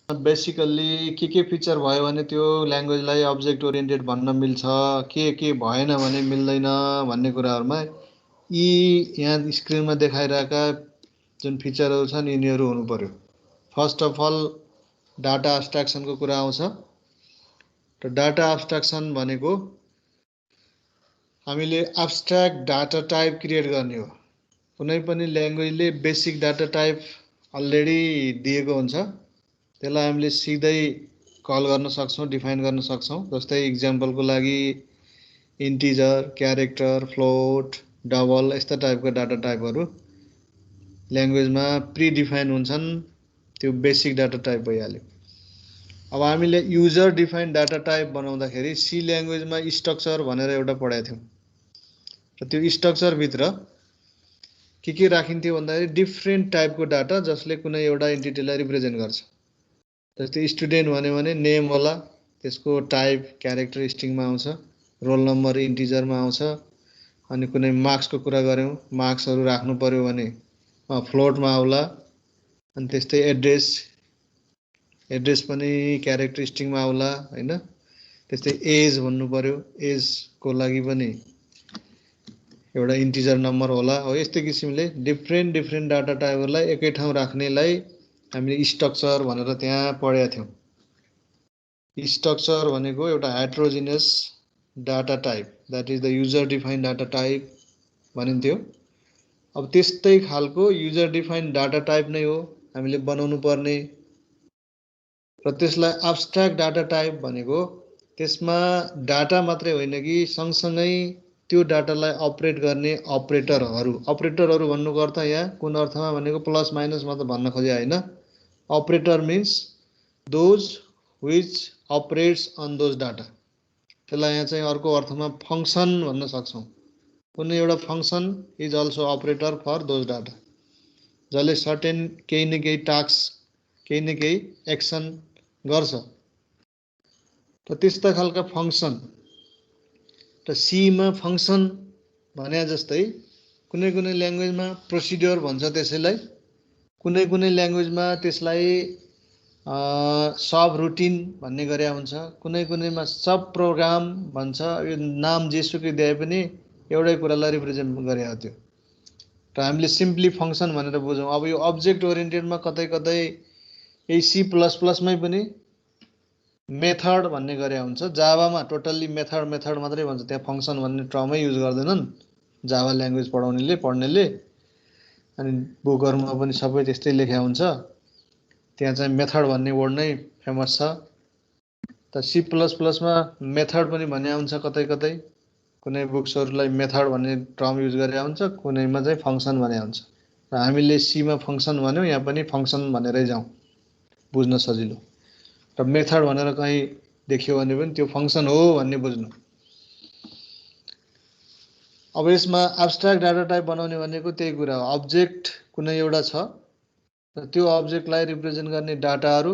Basically के feature भयो भने त्यो ल्याङ्ग्वेजलाई अब्जेक्ट ओरिएन्टेड भन्न मिल्छ, के भएन भने मिल्दैन भन्ने कुराहरुमा यी यहाँ स्क्रिनमा देखाइरहेका जुन फिचरहरु छन् यिनीहरु हुनु पर्यो। फर्स्ट अफ अल डाटा एब्स्ट्र्याक्सनको कुरा आउँछ। त डाटा एब्स्ट्र्याक्सन भनेको हामीले एब्स्ट्र्याक्ट डाटा टाइप क्रिएट गर्ने हो। कुनै पनि ल्याङ्ग्वेजले बेसिक डाटा टाइप अलरेडी दिएको हुन्छ, त्यसलाई हामीले सिधै कल गर्न सक्छौं, डिफाइन गर्न सक्छौं। जस्तै इक्जाम्पलको लागि इन्टिजर, क्यारेक्टर, फ्लोट, डबल यस्ता टाइपका डाटा टाइपहरु ल्याङ्ग्वेजमा प्री डिफाइन हुन्छन्, त्यो बेसिक डाटा टाइप भइहाल्यो। अब हामीले युजर डिफाइन डाटा टाइप बनाउँदाखेरि सी ल्याङ्ग्वेजमा स्ट्रक्चर भनेर एउटा पढाएको थियौं। र त्यो स्ट्रक्चर भित्र के राखिन्थ्यो भन्दाखेरि डिफरेन्ट टाइपको डाटा जसले कुनै एउटा एन्टिटीलाई रिप्रेजेन्ट गर्छ। जस्तै स्टुडेन्ट भन्यो भने नेम होला, त्यसको टाइप क्यारेक्टर स्ट्रिङमा आउँछ, रोल नम्बर इन्टिजरमा आउँछ। अनि कुनै मार्क्सको कुरा गर्यौं, मार्क्सहरु राख्नु पर्यो भने फ्लोटमा आउला। अनि त्यस्तै एड्रेस पनि क्यारेक्टर स्ट्रिङमा आउला हैन। त्यस्तै एज भन्नु पर्यो, एजको लागि पनि एउटा इन्टिजर नम्बर होला। हो यस्तै किसिमले डिफरेन्ट डाटा टाइपहरुलाई एकै ठाउँ राख्नेलाई हामीले स्ट्रक्चर भनेर त्यहाँ पढेका थियौं। स्ट्रक्चर भनेको एउटा heterogeneous data type, that is the user defined data type भनिन्थ्यो। अब त्यस्तै खालको युजर डिफाइन्ड डाटा टाइप नै हो हामीले बनाउनु पर्ने। र त्यसलाई एब्स्ट्र्याक्ट डाटा टाइप भनेको त्यसमा डाटा मात्रै होइन कि सँगसँगै त्यो डाटालाई अपरेट गर्ने अपरेटरहरु भन्नुको अर्थ यहाँ कुन अर्थमा भनेको प्लस माइनस मात्र भन्न खोजे हैन। Operator means those which operates on those data. त्यसलाई यहाँ चाहिँ अर्को अर्थमा फंक्सन भन्न सक्छौं। कुनै एउटा function is also operator for those data, जसले सर्टेन केही न केही टास्क, केही न केही एक्सन गर्छ। त त्यस्ता खालका फंक्सन त सी मा फंक्सन भने जस्तै कुनै ल्याङ्ग्वेजमा प्रोसिड्युर भन्छ त्यसैलाई, कुनै ल्याङ्ग्वेजमा त्यसलाई सब रुटिन भन्ने गरे हुन्छ, कुनैमा सब प्रोग्राम भन्छ। यो नाम जेसुकै दिए पनि एउटै कुरालाई रिप्रेजेन्ट गरे हो त्यो। र हामीले सिम्पली फंक्सन भनेर बुझौं। अब यो अब्जेक्ट ओरिएन्टेडमा कतै यही C++ मै पनि मेथड भन्ने गरे हुन्छ। जावामा टोटल्ली मेथड मात्रै भन्छ, त्यहाँ फंक्सन भन्ने टर्मै युज गर्दैनन् जावा ल्याङ्ग्वेज पढ्नेले। अनि बुकहरुमा पनि सबै त्यस्तै लेख्या हुन्छ, त्यहाँ चाहिँ मेथड भन्ने वर्ड नै फेमस छ। त C++ मा मेथड पनि भन्ने हुन्छ कतै कुनै बुक्सहरुलाई मेथड भन्ने टर्म युज गरे हुन्छ, कुनैमा चाहिँ फंक्सन भन्ने हुन्छ। र हामीले सी मा फंक्सन भन्यौ, यहाँ पनि फंक्सन भनेरै जाउँ बुझ्न सजिलो। र मेथड भनेर कहीं देखियो भने पनि त्यो फंक्सन हो भन्ने बुझ्नु। अब यसमा एब्स्ट्र्याक्ट डाटा टाइप बनाउने भनेको त्यही कुरा हो। अब्जेक्ट कुनै एउटा छ र त्यो अब्जेक्टलाई रिप्रेजेन्ट गर्ने डाटाहरु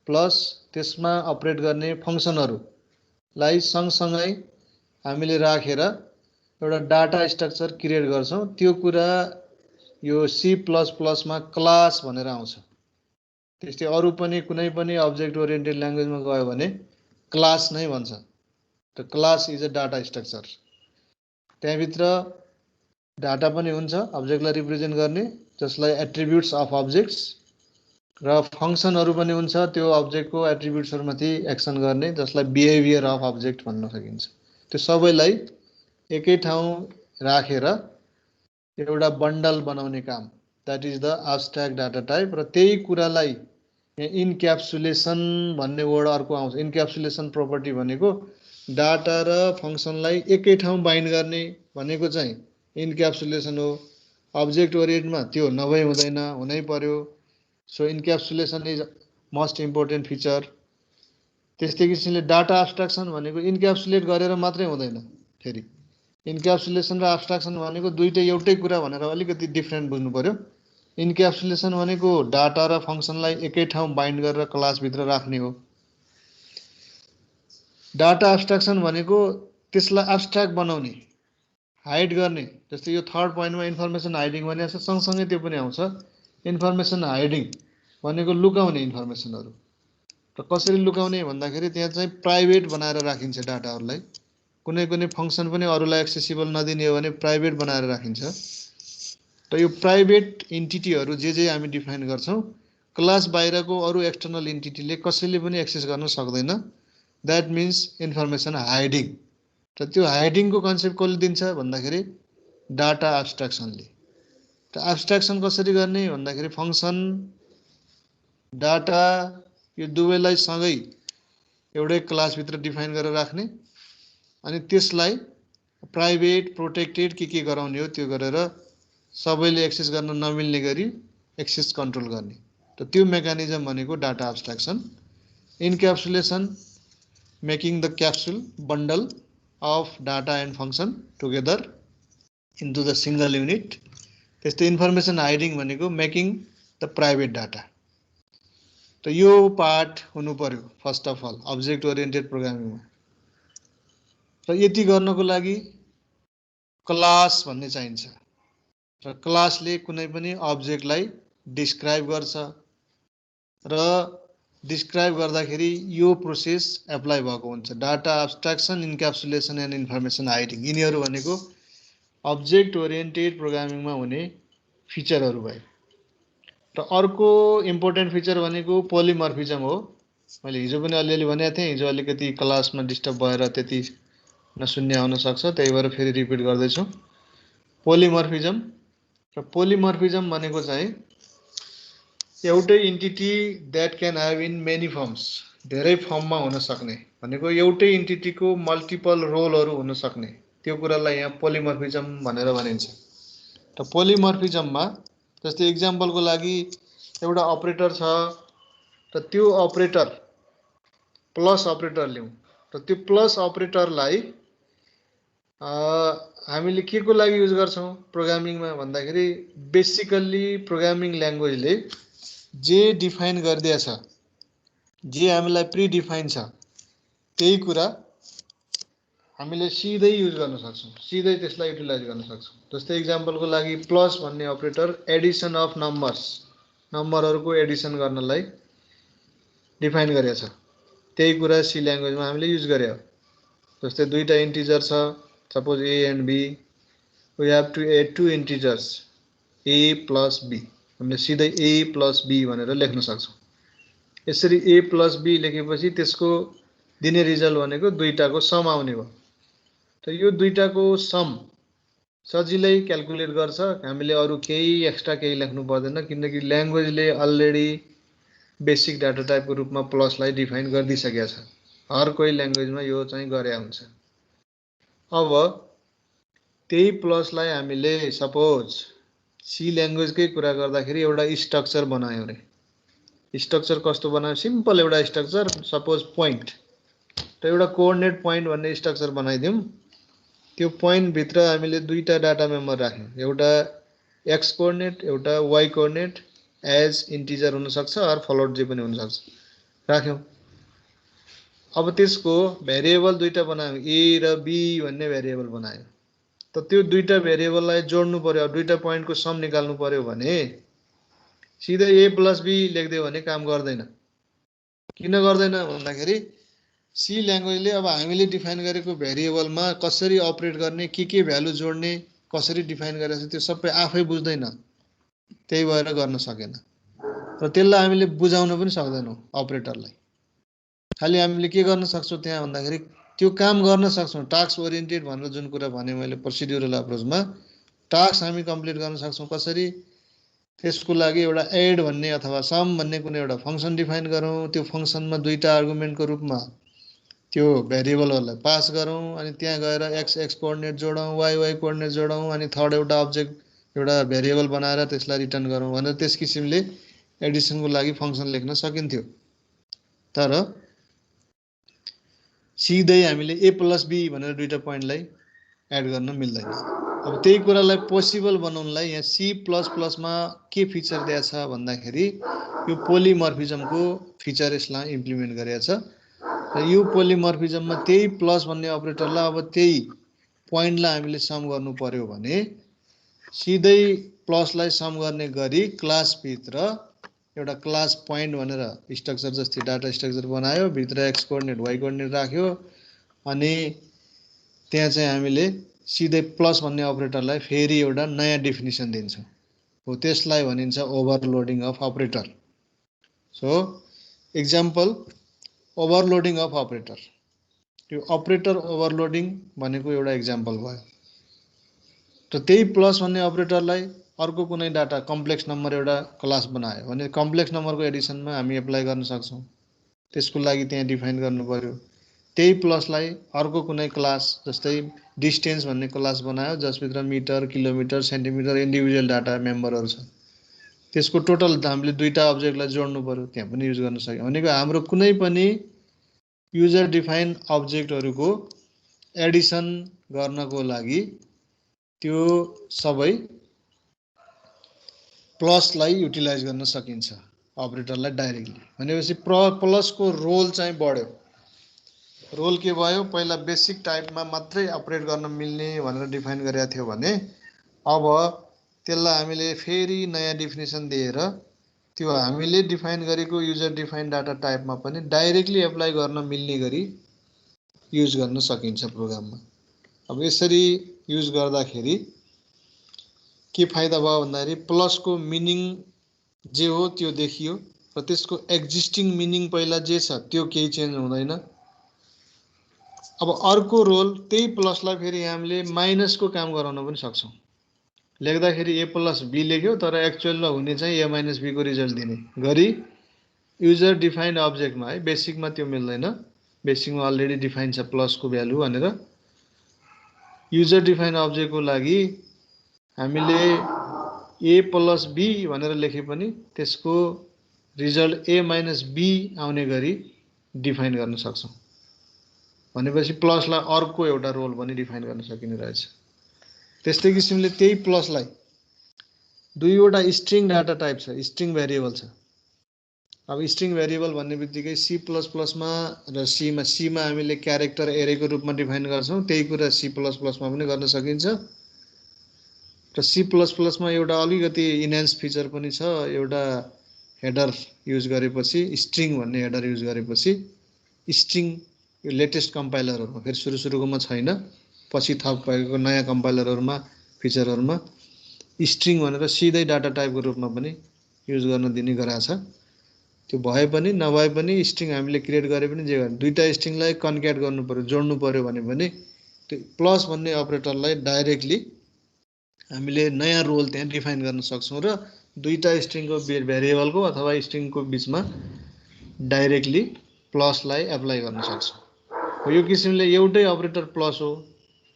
प्लस त्यसमा अपरेट गर्ने फंक्सनहरुलाई सँगसँगै हामीले राखेर एउटा डाटा स्ट्रक्चर क्रिएट गर्छौं। त्यो कुरा यो C++ मा क्लास भनेर आउँछ। त्यस्तै अरु पनि कुनै पनि अब्जेक्ट ओरिएन्टेड ल्याङ्ग्वेजमा गयो भने क्लास नै भन्छ। त class is a data structure. त्यहाँ भित्र डाटा पनि हुन्छ अब्जेक्टलाई रिप्रेजेन्ट गर्ने, जसलाई एट्रिब्युट्स अफ अब्जेक्ट्स, र फंक्सनहरु पनि हुन्छ त्यो अब्जेक्टको एट्रिब्युट्सहरुमाथि एक्सन गर्ने, जसलाई बिहेभियर अफ अब्जेक्ट भन्न सकिन्छ। त्यो सबैलाई एकै ठाउँ राखेर एउटा बन्डल बनाउने काम, that is the abstract data type. र त्यही कुरालाई इन्क्याप्सुलेसन भन्ने वर्ड अर्को आउँछ। इन्क्याप्सुलेसन प्रोपर्टी भनेको डाटा र फंक्सनलाई एकै ठाउँ बाइन्ड गर्ने भनेको चाहिँ इन्क्याप्सुलेसन हो। अब्जेक्ट ओरिएन्टेडमा त्यो नभई हुँदैन, हुनै पर्यो। So encapsulation is most important feature. त्यस्तै किसिमले डाटा एब्स्ट्र्याक्सन भनेको इन्क्याप्सुलेट गरेर मात्रै हुँदैन। फेरि इन्क्याप्सुलेसन र एब्स्ट्र्याक्सन भनेको दुईटै एउटै कुरा भनेर अलिकति डिफरेन्ट बुझ्नु पर्यो। इन्क्याप्सुलेसन भनेको डाटा र फंक्सनलाई एकै ठाउँ बाइन्ड गरेर क्लास भित्र राख्ने हो। डाटा एब्स्ट्र्याक्सन भनेको त्यसलाई एब्स्ट्र्याक्ट बनाउने, हाइड गर्ने। जस्तै यो थर्ड पोइन्टमा इन्फर्मेसन हाइडिङ भनेको छ, सँगसँगै त्यो पनि आउँछ। इन्फर्मेसन हाइडिङ भनेको लुकाउने इन्फर्मेसनहरु। र कसरी लुकाउने भन्दाखेरि त्यहाँ चाहिँ प्राइभेट बनाएर राखिन्छ डाटाहरूलाई। कुनै फङ्सन पनि अरूलाई एक्सेसिबल नदिने हो भने प्राइभेट बनाएर राखिन्छ। र यो प्राइभेट इन्टिटीहरू जे हामी डिफाइन गर्छौँ, क्लास बाहिरको अरू एक्सटर्नल इन्टिटीले कसैले पनि एक्सेस गर्न सक्दैन। That means information hiding. र त्यो हाइडिङको कन्सेप्ट कसले दिन्छ भन्दाखेरि डाटा एब्स्ट्र्याक्सनले। र एब्स्ट्र्याक्सन कसरी गर्ने भन्दाखेरि फङ्सन, डाटा यो दुवैलाई सँगै एउटै क्लासभित्र डिफाइन गरेर राख्ने, अनि त्यसलाई प्राइभेट प्रोटेक्टेड के गराउने हो त्यो गरेर सबैले एक्सेस गर्न नमिल्ने गरी एक्सेस कन्ट्रोल गर्ने। र त्यो मेकानिजम भनेको data abstraction. Encapsulation, making the capsule bundle of data and function together into the single unit. त्यस्तै इन्फर्मेसन हाइडिङ भनेको मेकिङ द प्राइभेट डाटा। त यो पार्ट हुनु पर्यो first of all object oriented प्रोग्रामिङमा। र यति गर्नको लागि क्लास भन्ने चाहिन्छ। र क्लासले कुनै पनि अब्जेक्टलाई डिस्क्राइब गर्छ र डिस्क्राइब गर्दाखेरि यो प्रोसेस एप्लाई भएको हुन्छ। Data abstraction, इन्क्याप्सुलेसन and information hiding, यिनीहरू भनेको अब्जेक्ट ओरिएन्टेड प्रोग्रामिङमा हुने फिचरहरू भए। र अर्को इम्पोर्टेन्ट फिचर भनेको पोलिमर्फिजम हो। मैले हिजो पनि अलिअलि भनेको थिएँ, हिजो अलिकति क्लासमा डिस्टर्ब भएर त्यति नसुन्ने हुन सक्छ, त्यही भएर फेरि रिपिट गर्दैछु। पोलिमर्फिजम। र पोलिमर्फिजम भनेको चाहिँ एउटै entity that can have in many firms, धेरै फर्ममा हुन सक्ने भनेको एउटै इन्टिटीको मल्टिपल रोलहरू हुन सक्ने, त्यो कुरालाई यहाँ पोलिमर्फिजम भनेर भनिन्छ। र पोलिमर्फिजममा जस्तै इक्जाम्पलको लागि एउटा अपरेटर छ र त्यो अपरेटर प्लस अपरेटर लिउँ, र त्यो प्लस अपरेटरलाई हामीले के को लागि युज गर्छौँ प्रोग्रामिङमा भन्दाखेरि बेसिकल्ली प्रोग्रामिङ ल्याङ्ग्वेजले जे डिफाइन गरिदिएछ, जे हामीलाई प्रिडिफाइन छ, त्यही कुरा हामीले सिधै युज गर्न सक्छौँ, सिधै त्यसलाई युटिलाइज गर्न सक्छौँ। जस्तै इक्जाम्पलको लागि प्लस भन्ने अपरेटर एडिसन अफ नम्बर्स, नम्बरहरूको एडिसन गर्नलाई डिफाइन गरेछ, त्यही कुरा सी ल्याङ्ग्वेजमा हामीले युज गरे हो। जस्तै दुईटा इन्टिजर छ, suppose a and b, we have to add two integers a plus b, हामीले सिधै ए प्लस बी भनेर लेख्न सक्छौँ। यसरी ए प्लस बी लेखेपछि त्यसको दिने रिजल्ट भनेको दुईटाको सम आउने भयो। त यो दुईटाको सम सजिलै क्याल्कुलेट गर्छ, हामीले अरू केही एक्स्ट्रा केही लेख्नु पर्दैन, किनकि ल्याङ्ग्वेजले अलरेडी बेसिक डाटा टाइपको रूपमा प्लसलाई डिफाइन गरिदिइसकेको छ। हर कोही ल्याङ्ग्वेजमा यो चाहिँ गरे हुन्छ। अब त्यही प्लसलाई हामीले सपोज सी ल्याङ्ग्वेजकै कुरा गर्दाखेरि एउटा स्ट्रक्चर बनायौँ अरे। स्ट्रक्चर कस्तो बनायो? सिम्पल एउटा स्ट्रक्चर, सपोज पोइन्ट, र एउटा कोअर्डिनेट पोइन्ट भन्ने स्ट्रक्चर बनाइदिउँ। त्यो पोइन्टभित्र हामीले दुईटा डाटा मेम्बर राख्यौँ, एउटा एक्स कोअर्डिनेट, एउटा वाइ कोअर्डिनेट, एज इन्टिजर हुनसक्छ अर फ्लोट जे पनि हुनसक्छ, राख्यौँ। अब त्यसको भेरिएबल दुईटा बनायौँ, ए र बी भन्ने भेरिएबल बनायौँ। त त्यो दुईटा भेरिएबललाई जोड्नु पर्यो, अब दुईटा पोइन्टको सम निकाल्नु पर्यो भने सिधै ए प्लस बी लेखिदियो भने काम गर्दैन। किन गर्दैन भन्दाखेरि सी ल्याङ्ग्वेजले अब हामीले डिफाइन गरेको भेरिएबलमा कसरी अपरेट गर्ने, के भ्यालु जोड्ने, कसरी डिफाइन गरेको छ त्यो सबै आफै बुझ्दैन, त्यही भएर गर्न सकेन। र त्यसलाई हामीले बुझाउन पनि सक्दैनौँ अपरेटरलाई। खालि हामीले के गर्न सक्छौँ त्यहाँ भन्दाखेरि त्यो काम गर्न सक्छौँ, टास्क ओरिएन्टेड भनेर जुन कुरा भने मैले प्रोसिड्युरल अप्रोचमा, टास्क हामी कम्प्लिट गर्न सक्छौँ। कसरी? त्यसको लागि एउटा एड भन्ने अथवा सम भन्ने कुनै एउटा फङ्सन डिफाइन गरौँ, त्यो फङ्सनमा दुईटा आर्गुमेन्टको रूपमा त्यो भेरिएबलहरूलाई पास गरौँ, अनि त्यहाँ गएर एक्स एक्स कोअर्डिनेट जोडौँ, वाइ वाइ कोअर्डिनेट जोडौँ, अनि थर्ड एउटा अब्जेक्ट एउटा भेरिएबल बनाएर त्यसलाई रिटर्न गरौँ भनेर त्यस किसिमले एडिसनको लागि फङ्सन लेख्न सकिन्थ्यो। तर सिधै हामीले ए प्लस बी भनेर दुईटा पोइन्टलाई एड गर्न मिल्दैन। अब त्यही कुरालाई पोसिबल बनाउनलाई यहाँ सी प्लस प्लसमा के फिचर दिएछ भन्दाखेरि यो पोलिमर्फिजमको फिचर यसलाई इम्प्लिमेन्ट गरेको छ। र यो पोलिमर्फिजममा त्यही प्लस भन्ने अपरेटरलाई अब त्यही पोइन्टलाई हामीले सम गर्नु पर्यो भने सिधै प्लसलाई सम गर्ने गरी क्लासभित्र एउटा क्लास पोइन्ट भनेर स्ट्रक्चर जस्तै डाटा स्ट्रक्चर बनायो, भित्र एक्स कोअर्डिनेट वाइ कोअर्डिनेट राख्यो, अनि त्यहाँ चाहिँ हामीले सिधै प्लस भन्ने अपरेटरलाई फेरि एउटा नयाँ डेफिनेसन दिन्छौँ। हो त्यसलाई भनिन्छ overloading of operator. So example overloading of operator, त्यो अपरेटर ओभरलोडिङ भनेको एउटा एक्जाम्पल भयो। र त्यही प्लस भन्ने अपरेटरलाई अर्को कुनै डाटा कम्प्लेक्स नम्बर एउटा क्लास बनायो भने कम्प्लेक्स नम्बरको एडिसनमा हामी एप्लाई गर्न सक्छौँ। त्यसको लागि त्यहाँ डिफाइन गर्नु पर्यो। त्यही प्लसलाई अर्को कुनै क्लास जस्तै डिस्टेन्स भन्ने क्लास बनायो जसभित्र metre, kilometre, centimetre individual data मेम्बरहरू छ। त्यसको टोटल हामीले दुईटा अब्जेक्टलाई जोड्नु पर्यो, त्यहाँ पनि युज गर्न सक्यो। भनेको हाम्रो कुनै पनि युजर डिफाइन अब्जेक्टहरूको एडिसन गर्नको लागि त्यो सबै प्लसलाई युटिलाइज गर्न सकिन्छ अपरेटरलाई डाइरेक्टली। भनेपछि प्लसको रोल चाहिँ बढ्यो। रोल के भयो, पहिला बेसिक टाइपमा मात्रै अपरेट गर्न मिल्ने भनेर डिफाइन गरेको थियो भने अब त्यसलाई हामीले फेरि नयाँ डेफिनेसन दिएर त्यो हामीले डिफाइन गरेको युजर डिफाइन डाटा टाइपमा पनि डाइरेक्टली एप्लाई गर्न मिल्ने गरी युज गर्न सकिन्छ प्रोग्राममा। अब यसरी युज गर्दाखेरि के फाइदा भयो भन्दाखेरि प्लसको मिनिङ जे हो त्यो देखियो र त्यसको एक्जिस्टिङ मिनिङ पहिला जे छ त्यो केही चेन्ज हुँदैन। अब अर्को रोल त्यही प्लसलाई फेरि हामीले माइनसको काम गराउन पनि सक्छौँ। लेख्दाखेरि ए प्लस बी लेख्यो तर एक्चुअलमा हुने चाहिँ ए माइनस बीको रिजल्ट दिने गरी युजर डिफाइन्ड अब्जेक्टमा है, बेसिकमा त्यो मिल्दैन। बेसिकमा अलरेडी डिफाइन छ प्लसको भ्यालु भनेर। युजर डिफाइन्ड अब्जेक्टको लागि हामीले ए प्लस बी भनेर लेखे पनि त्यसको रिजल्ट ए माइनस बी आउने गरी डिफाइन गर्न सक्छौँ। भनेपछि प्लसलाई अर्को एउटा रोल पनि डिफाइन गर्न सकिने रहेछ। त्यस्तै किसिमले त्यही प्लसलाई दुईवटा स्ट्रिङ डाटा टाइप छ, स्ट्रिङ भेरिएबल छ। अब स्ट्रिङ भेरिएबल भन्ने बित्तिकै सी प्लस प्लसमा र सीमा हामीले क्यारेक्टर एरेको रूपमा डिफाइन गर्छौँ। त्यही कुरा सी प्लस प्लसमा पनि गर्न सकिन्छ। र सी प्लस प्लसमा एउटा अलिकति इन्हान्स फिचर पनि छ। एउटा हेडर युज गरेपछि, स्ट्रिङ भन्ने हेडर युज गरेपछि स्ट्रिङ यो लेटेस्ट कम्पाइलरहरूमा फेरि सुरुकोमा छैन, पछि थप भएको नयाँ कम्पाइलरहरूमा फिचरहरूमा स्ट्रिङ भनेर सिधै डाटा टाइपको रूपमा पनि युज गर्न दिने गराएको छ। त्यो भए पनि नभए पनि स्ट्रिङ हामीले क्रिएट गरे पनि जे गर्ने दुईटा स्ट्रिङलाई कन्क्याट गर्नु पर्यो, जोड्नु पर्यो भने पनि त्यो प्लस भन्ने अपरेटरलाई डाइरेक्टली हामीले नयाँ रोल त्यहाँ डिफाइन गर्न सक्छौँ र दुईटा स्ट्रिङको भेरिएबलको अथवा स्ट्रिङको बिचमा डाइरेक्टली प्लसलाई एप्लाई गर्न सक्छौँ। यो किसिमले एउटै अपरेटर प्लस हो,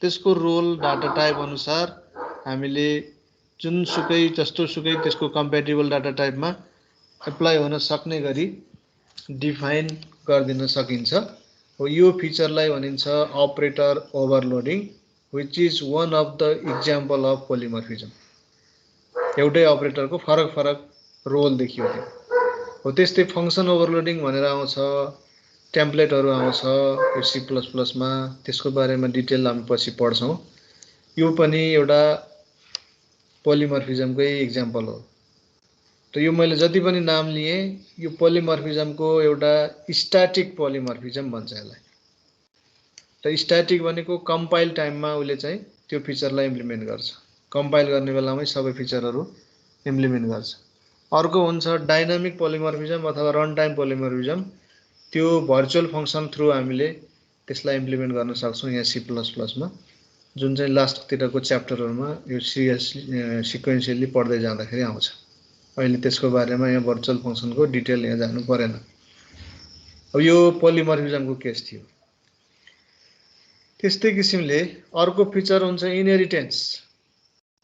त्यसको रोल डाटा टाइप अनुसार हामीले जुनसुकै जस्तोसुकै त्यसको कम्प्याटिबल डाटा टाइपमा एप्लाई हुन सक्ने गरी डिफाइन गरिदिन सकिन्छ। हो यो फिचरलाई भनिन्छ operator overloading, which is one of the example of polymorphism। एउटै अपरेटरको फरक फरक रोल देखियो त्यो। हो त्यस्तै फङ्सन ओभरलोडिङ भनेर आउँछ, टेम्प्लेटहरू आउँछ यो सी प्लस प्लसमा, त्यसको बारेमा डिटेल हामी पछि पढ्छौँ। यो पनि एउटा पोलिमर्फिजमकै इक्जाम्पल हो। त यो मैले जति पनि नाम लिएँ यो पोलिमर्फिजमको एउटा स्ट्याटिक पोलिमर्फिजम भन्छ यसलाई। र स्ट्याटिक भनेको कम्पाइल टाइममा उसले चाहिँ त्यो फिचरलाई इम्प्लिमेन्ट गर्छ, कम्पाइल गर्ने बेलामै सबै फिचरहरू इम्प्लिमेन्ट गर्छ। अर्को हुन्छ डाइनामिक पोलिमर्फिजम अथवा रन टाइम पोलिमर्फिजम। त्यो भर्चुअल फङ्सन थ्रु हामीले त्यसलाई इम्प्लिमेन्ट गर्न सक्छौँ यहाँ सी प्लस प्लसमा, जुन चाहिँ लास्टतिरको च्याप्टरहरूमा यो सिक्वेन्सियली पढ्दै जाँदाखेरि आउँछ। अहिले त्यसको बारेमा यहाँ भर्चुअल फङ्सनको डिटेल यहाँ जानु परेन। अब यो पोलिमर्फिजमको केस थियो। त्यस्तै किसिमले अर्को फिचर हुन्छ इनहेरिटेन्स।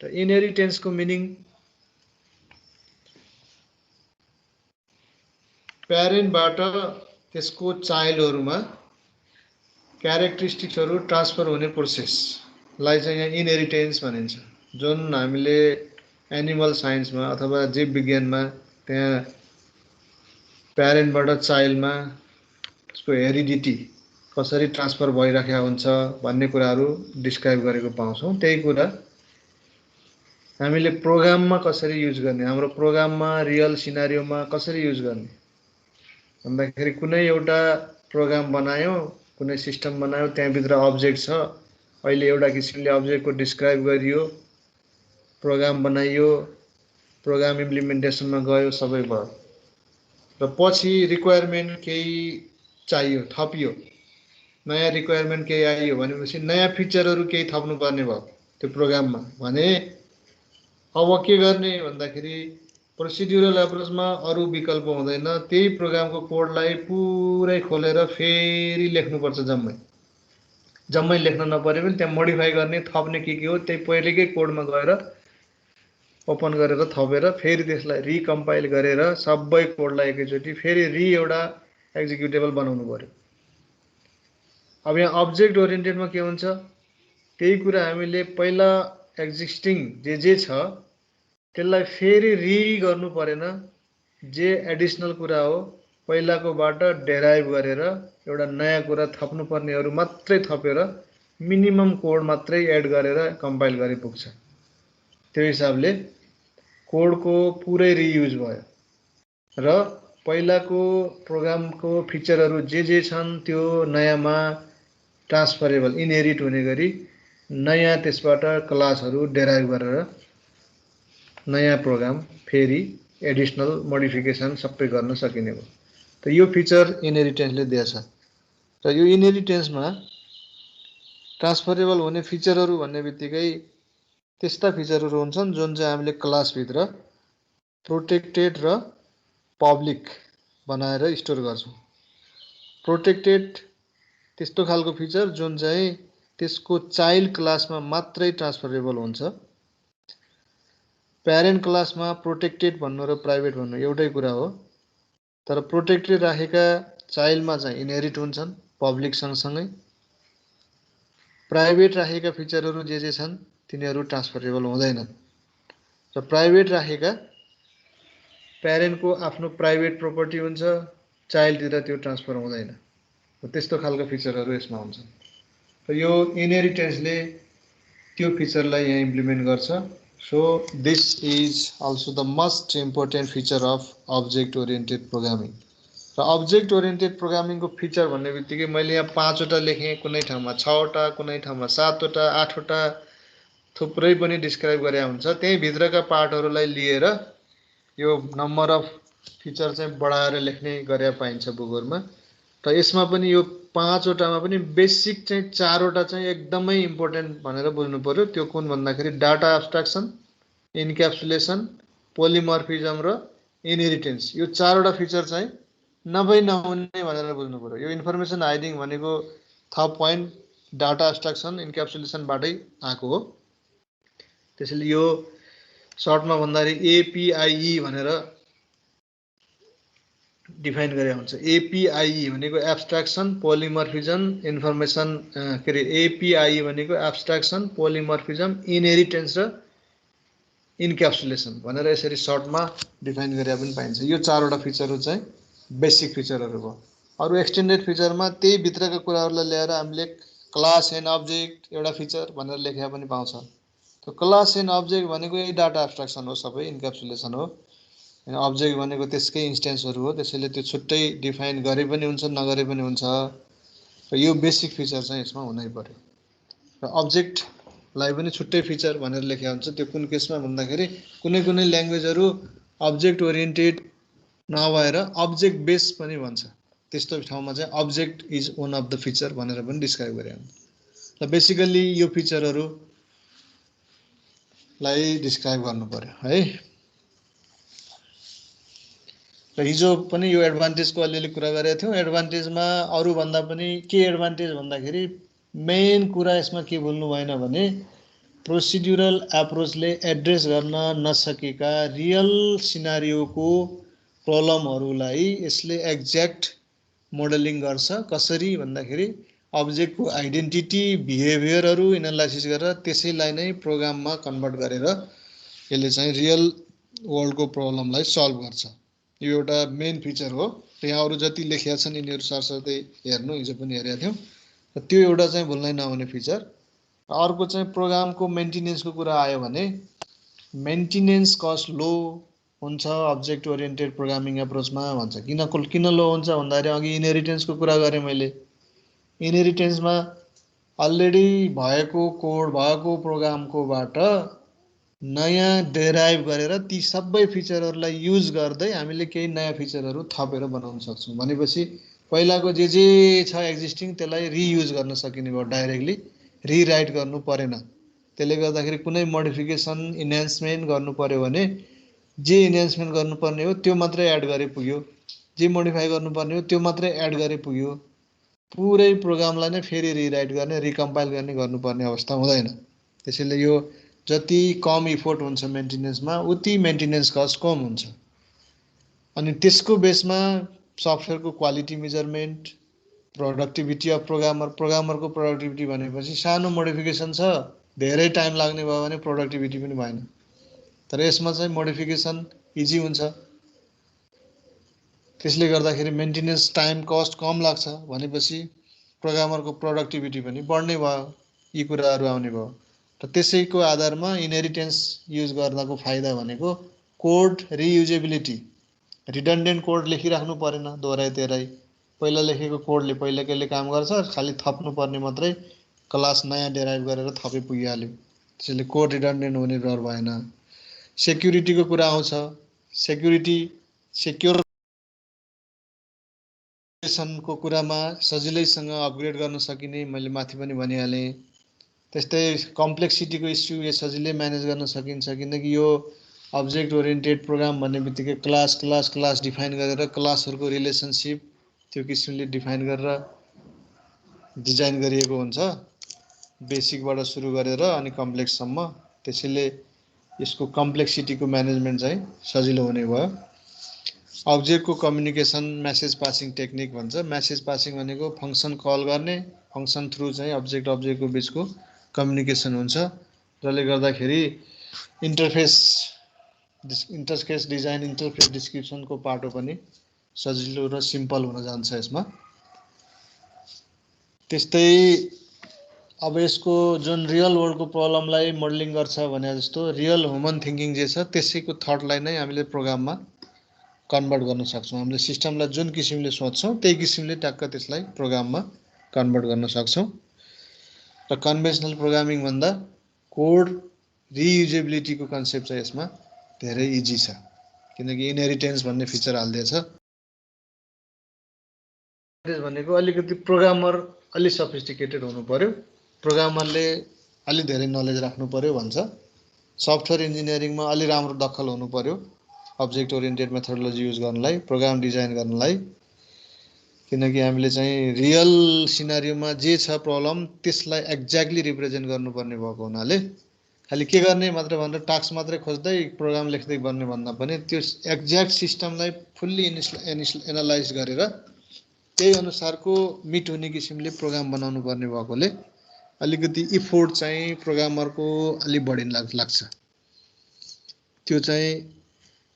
र इनहेरिटेन्सको मिनिङ प्यारेन्टबाट त्यसको चाइल्डहरूमा क्यारेक्टरिस्टिक्सहरू ट्रान्सफर हुने प्रोसेसलाई चाहिँ यहाँ इनहेरिटेन्स भनिन्छ। जुन हामीले एनिमल साइन्समा अथवा जीव विज्ञानमा त्यहाँ प्यारेन्टबाट चाइल्डमा त्यसको हेरिडिटी कसरी ट्रान्सफर भइराखेको हुन्छ भन्ने कुराहरू डिस्क्राइब गरेको पाउँछौँ। त्यही कुरा हामीले प्रोग्राममा कसरी युज गर्ने, हाम्रो प्रोग्राममा रियल सिनारियोमा कसरी युज गर्ने भन्दाखेरि कुनै एउटा प्रोग्राम बनायो, कुनै सिस्टम बनायो, त्यहाँभित्र अब्जेक्ट छ, अहिले एउटा किसिमले अब्जेक्टको डिस्क्राइब गरियो, प्रोग्राम बनाइयो, प्रोग्राम इम्प्लिमेन्टेसनमा गयो, सबै भयो र पछि रिक्वायरमेन्ट केही चाहियो, थपियो, नयाँ रिक्वायरमेन्ट केही आइयो भनेपछि नयाँ फिचरहरू केही थप्नुपर्ने भयो त्यो प्रोग्राममा भने अब के गर्ने भन्दाखेरि प्रोसिड्युरल एप्रोचमा अरू विकल्प हुँदैन, त्यही प्रोग्रामको कोडलाई पुरै खोलेर फेरि लेख्नुपर्छ, जम्मै लेख्न नपरे पनि त्यहाँ मोडिफाई गर्ने, थप्ने के हो त्यही पहिलेकै कोडमा गएर ओपन गरेर थपेर फेरि त्यसलाई रिकम्पाइल गरेर सबै कोडलाई एकैचोटि फेरि एउटा एक्जिक्युटेबल बनाउनु पर्यो। अब यहाँ अब्जेक्ट ओरिएन्टेडमा के हुन्छ, त्यही कुरा हामीले पहिला एक्जिस्टिङ जे छ त्यसलाई फेरि गर्नु परेन, जे एडिसनल कुरा हो पहिलाकोबाट डेराइभ गरेर एउटा नयाँ कुरा थप्नुपर्नेहरू मात्रै थपेर मिनिमम कोड मात्रै एड गरेर कम्पाइल गरे पुग्छ। त्यो हिसाबले कोडको पुरै रियुज भयो र पहिलाको प्रोग्रामको फिचरहरू जे छन् त्यो नयाँमा ट्रान्सफरेबल इनहेरिट हुने गरी नयाँ त्यसबाट क्लासहरू डेराइभ गरेर नयाँ प्रोग्राम फेरि एडिसनल मोडिफिकेसन सबै गर्न सकिने भयो। त यो फिचर इनहेरिटेन्सले दिएछ र यो इनहेरिटेन्समा ट्रान्सफरेबल हुने फिचरहरू भन्ने बित्तिकै त्यस्ता फिचरहरू हुन्छन् जुन चाहिँ हामीले क्लासभित्र प्रोटेक्टेड र पब्लिक बनाएर स्टोर गर्छौँ। प्रोटेक्टेड त्यस्तो खालको फिचर जुन चाहिँ त्यसको चाइल्ड क्लासमा मात्रै ट्रान्सफरेबल हुन्छ। प्यारेन्ट क्लासमा प्रोटेक्टेड भन्नु र प्राइभेट भन्नु एउटै कुरा हो, तर प्रोटेक्टेड राखेका चाइल्डमा चाहिँ इनहेरिट हुन्छन् पब्लिक सँगसँगै। प्राइभेट राखेका फिचरहरू जे छन् तिनीहरू ट्रान्सफरेबल हुँदैनन् र प्राइभेट राखेका प्यारेन्टको आफ्नो प्राइभेट प्रोपर्टी हुन्छ, चाइल्डतिर त्यो ट्रान्सफर हुँदैन। त्यस्तो खालको फिचरहरू यसमा हुन्छन् र यो इनहेरिटेन्सले त्यो फिचरलाई यहाँ इम्प्लिमेन्ट गर्छ। So this is also the most important feature of object oriented programming. र object oriented programming को फिचर भन्ने बित्तिकै मैले यहाँ 5 वटा लेखेँ, कुनै ठाउँमा 6 वटा, कुनै ठाउँमा 7 वटा, 8 वटा थुप्रै पनि डिस्क्राइब गरे हुन्छ। त्यही भित्रका पार्टहरूलाई लिएर यो नम्बर अफ फिचर चाहिँ बढाएर लेख्ने गरे पाइन्छ बुकहरुमा। र यसमा पनि यो 5 वटामा पनि बेसिक चाहिँ 4 वटा चाहिँ एकदमै इम्पोर्टेन्ट भनेर बुझ्नु पर्यो। त्यो कुन भन्दाखेरि डाटा एब्स्ट्र्याक्सन, इन्क्याप्सुलेसन, पोलिमर्फिजम र इनहेरिटेन्स। यो 4 वटा फिचर चाहिँ नहुने भनेर बुझ्नु पर्यो। यो इन्फर्मेसन हाइडिङ भनेको थप पोइन्ट डाटा एब्स्ट्र्याक्सन इन्क्याप्सुलेसनबाटै आएको हो। त्यसैले यो सर्टमा भन्दाखेरि एपीआईई भनेर डिफाइन गरे हुन्छ। एपीआईई भनेको एब्स्ट्र्याक्सन, पोलिमर्फिजम, इन्फर्मेसन के अरे एपीआईई भनेको एब्स्ट्र्याक्सन, पोलिमर्फिजम, इनहेरिटेन्स र इन्क्याप्सुलेसन भनेर यसरी सर्टमा डिफाइन गरे पनि पाइन्छ। यो 4 वटा फिचरहरू चाहिँ बेसिक फिचरहरू भयो। अरु एक्सटेन्डेड फिचरमा त्यही भित्रका कुराहरूलाई ल्याएर हामीले क्लास एन्ड अब्जेक्ट एउटा फिचर भनेर लेखेका पनि पाउँछ। त्यो क्लास एन्ड अब्जेक्ट भनेको यही डाटा एब्स्ट्र्याक्सन हो, सबै इन्क्याप्सुलेसन हो। अब्जेक्ट भनेको त्यसकै इन्स्टेन्सहरू हो, त्यसैले त्यो छुट्टै डिफाइन गरे पनि हुन्छ नगरे पनि हुन्छ। र यो बेसिक फिचर चाहिँ यसमा हुनै पर्यो। र अब्जेक्टलाई पनि छुट्टै फिचर भनेर लेखेको हुन्छ। त्यो कुन केसमा भन्दाखेरि कुनै ल्याङ्ग्वेजहरू अब्जेक्ट ओरिएन्टेड नभएर अब्जेक्ट बेस पनि भन्छ। त्यस्तो ठाउँमा चाहिँ object is one of the feature भनेर पनि डिस्क्राइब गरे हुन्छ। र बेसिकली यो फिचरहरूलाई डिस्क्राइब गर्नु पर्यो है। र हिजो पनि यो एडभान्टेजको अलिअलि कुरा गरेका थियौँ। एडभान्टेजमा अरूभन्दा पनि के एडभान्टेज भन्दाखेरि मेन कुरा यसमा के भुल्नु भएन भने प्रोसिड्युरल एप्रोचले एड्रेस गर्न नसकेका रियल सिनारियोको प्रब्लमहरूलाई यसले एक्ज्याक्ट मोडलिङ गर्छ। कसरी भन्दाखेरि अब्जेक्टको आइडेन्टिटी, बिहेभियरहरू एनालाइसिस गरेर त्यसैलाई नै प्रोग्राममा कन्भर्ट गरेर यसले चाहिँ रियल वर्ल्डको प्रब्लमलाई सल्भ गर्छ। यो एउटा मेन फिचर हो। यहाँ अरू जति लेखिया छन् यिनीहरू सरसर्दै हेर्नु, हिजो पनि हेरेका थियौँ। र त्यो एउटा चाहिँ भुल्नै नहुने फिचर। अर्को चाहिँ प्रोग्रामको मेन्टेनेन्सको कुरा आयो भने मेन्टेनेन्स कस्ट लो हुन्छ अब्जेक्ट ओरिएन्टेड प्रोग्रामिङ एप्रोचमा भन्छ। किन लो हुन्छ भन्दाखेरि अघि इनहेरिटेन्सको कुरा गरेँ मैले। इनहेरिटेन्समा अलरेडी भएको कोड भएको प्रोग्रामकोबाट नयाँ डेराइभ गरेर ती सबै फिचरहरूलाई युज गर्दै हामीले केही नयाँ फिचरहरू थपेर बनाउन सक्छौँ। भनेपछि पहिलाको जे छ एक्जिस्टिङ त्यसलाई रियुज गर्न सकिने भयो, डाइरेक्टली रिराइट गर्नु परेन। त्यसले गर्दाखेरि कुनै मोडिफिकेसन इन्हान्समेन्ट गर्नु पर्यो भने जे इन्हान्समेन्ट गर्नुपर्ने हो त्यो मात्रै एड गरे पुग्यो, जे मोडिफाई गर्नुपर्ने हो त्यो मात्रै एड गरे पुग्यो। पुरै प्रोग्रामलाई नै फेरि रिराइट गर्ने रिकम्पाइल गर्ने गर्नुपर्ने अवस्था हुँदैन। त्यसैले यो जति कम इफोर्ट हुन्छ मेन्टेनेन्समा उति मेन्टेनेन्स कस्ट कम हुन्छ। अनि त्यसको बेसमा सफ्टवेयरको क्वालिटी मेजरमेन्ट, प्रोडक्टिभिटी अफ प्रोग्रामरको प्रोडक्टिभिटी भनेपछि सानो मोडिफिकेसन छ धेरै टाइम लाग्ने भयो भने प्रोडक्टिभिटी पनि भएन। तर यसमा चाहिँ मोडिफिकेसन इजी हुन्छ। त्यसले गर्दाखेरि मेन्टेनेन्स टाइम कस्ट कम लाग्छ भनेपछि प्रोग्रामरको प्रोडक्टिभिटी पनि बढ्ने भयो। यी कुराहरू आउने भयो। र त्यसैको आधारमा इनहेरिटेन्स युज गर्दाको फाइदा भनेको कोड रियुजेबिलिटी, रिडन्डेन्ट कोड लेखिराख्नु परेन दोहोऱ्याइ तेह्राइ। पहिला लेखेको कोडले पहिलाकैले काम गर्छ, खालि थप्नु पर्ने मात्रै, क्लास नयाँ डेराइभ गरेर थपे पुगिहाल्यो। त्यसैले कोड रिडन्डेन्ट हुने डर भएन। सेक्युरिटीको कुरा आउँछ। सेक्योर को कुरामा सजिलैसँग अपग्रेड गर्न सकिने मैले माथि पनि भनिहालेँ। त्यस्तै कम्प्लेक्सिटीको इस्यु यो सजिलै म्यानेज गर्न सकिन्छ, किनकि यो अब्जेक्ट ओरिएन्टेड प्रोग्राम भन्ने बित्तिकै क्लास डिफाइन गरेर क्लासहरूको रिलेसनसिप त्यो किसिमले डिफाइन गरेर डिजाइन गरिएको हुन्छ, बेसिकबाट सुरु गरेर अनि कम्प्लेक्ससम्म। त्यसैले यसको कम्प्लेक्सिटीको म्यानेजमेन्ट चाहिँ सजिलो हुने भयो। अब्जेक्टको कम्युनिकेसन मेसेज पासिङ टेक्निक भन्छ। मेसेज पासिङ भनेको फङ्सन कल गर्ने, फङ्सन थ्रु चाहिँ अब्जेक्टको बिचको कम्युनिकेसन हुन्छ, जसले गर्दाखेरि इन्टरफेस डिजाइन, इन्टरफेस डिस्क्रिप्सनको पाटो पनि सजिलो र सिम्पल हुन जान्छ यसमा। त्यस्तै अब यसको जुन रियल वर्ल्डको प्रब्लमलाई मोडलिङ गर्छ भने जस्तो रियल ह्युमन थिङ्किङ जे छ त्यसैको थटलाई नै हामीले प्रोग्राममा कन्भर्ट गर्न सक्छौँ। हामीले सिस्टमलाई जुन किसिमले सोच्छौँ त्यही किसिमले ट्याक्क त्यसलाई प्रोग्राममा कन्भर्ट गर्न सक्छौँ। र कन्भेन्सनल प्रोग्रामिङ भन्दा कोड रियुजेबिलिटीको कन्सेप्ट चाहिँ यसमा धेरै इजी छ, किनकि इनहेरिटेन्स भन्ने फिचर हालिदिएछ। भनेको अलिकति प्रोग्रामर अलि सफिस्टिकेटेड हुनु पर्यो, प्रोग्रामरले अलि धेरै नलेज राख्नु पर्यो भन्छ। सफ्टवेयर इन्जिनियरिङमा अलि राम्रो दखल हुनु पर्यो अब्जेक्ट ओरिएन्टेड मेथोडोलोजी युज गर्नलाई, प्रोग्राम डिजाइन गर्नलाई। किनकि हामीले चाहिँ रियल सिनारियोमा जे छ प्रब्लम त्यसलाई एक्ज्याक्टली रिप्रेजेन्ट गर्नुपर्ने भएको हुनाले खालि के गर्ने मात्र भनेर टास्क मात्रै खोज्दै प्रोग्राम लेख्दै बन्ने भन्दा पनि त्यो एक्ज्याक्ट सिस्टमलाई फुल्ली एनालाइज गरेर त्यही अनुसारको मिट हुने किसिमले प्रोग्राम बनाउनु पर्ने भएकोले अलिकति इफोर्ट चाहिँ प्रोग्रामरको अलि बढी लाग्छ। त्यो चाहिँ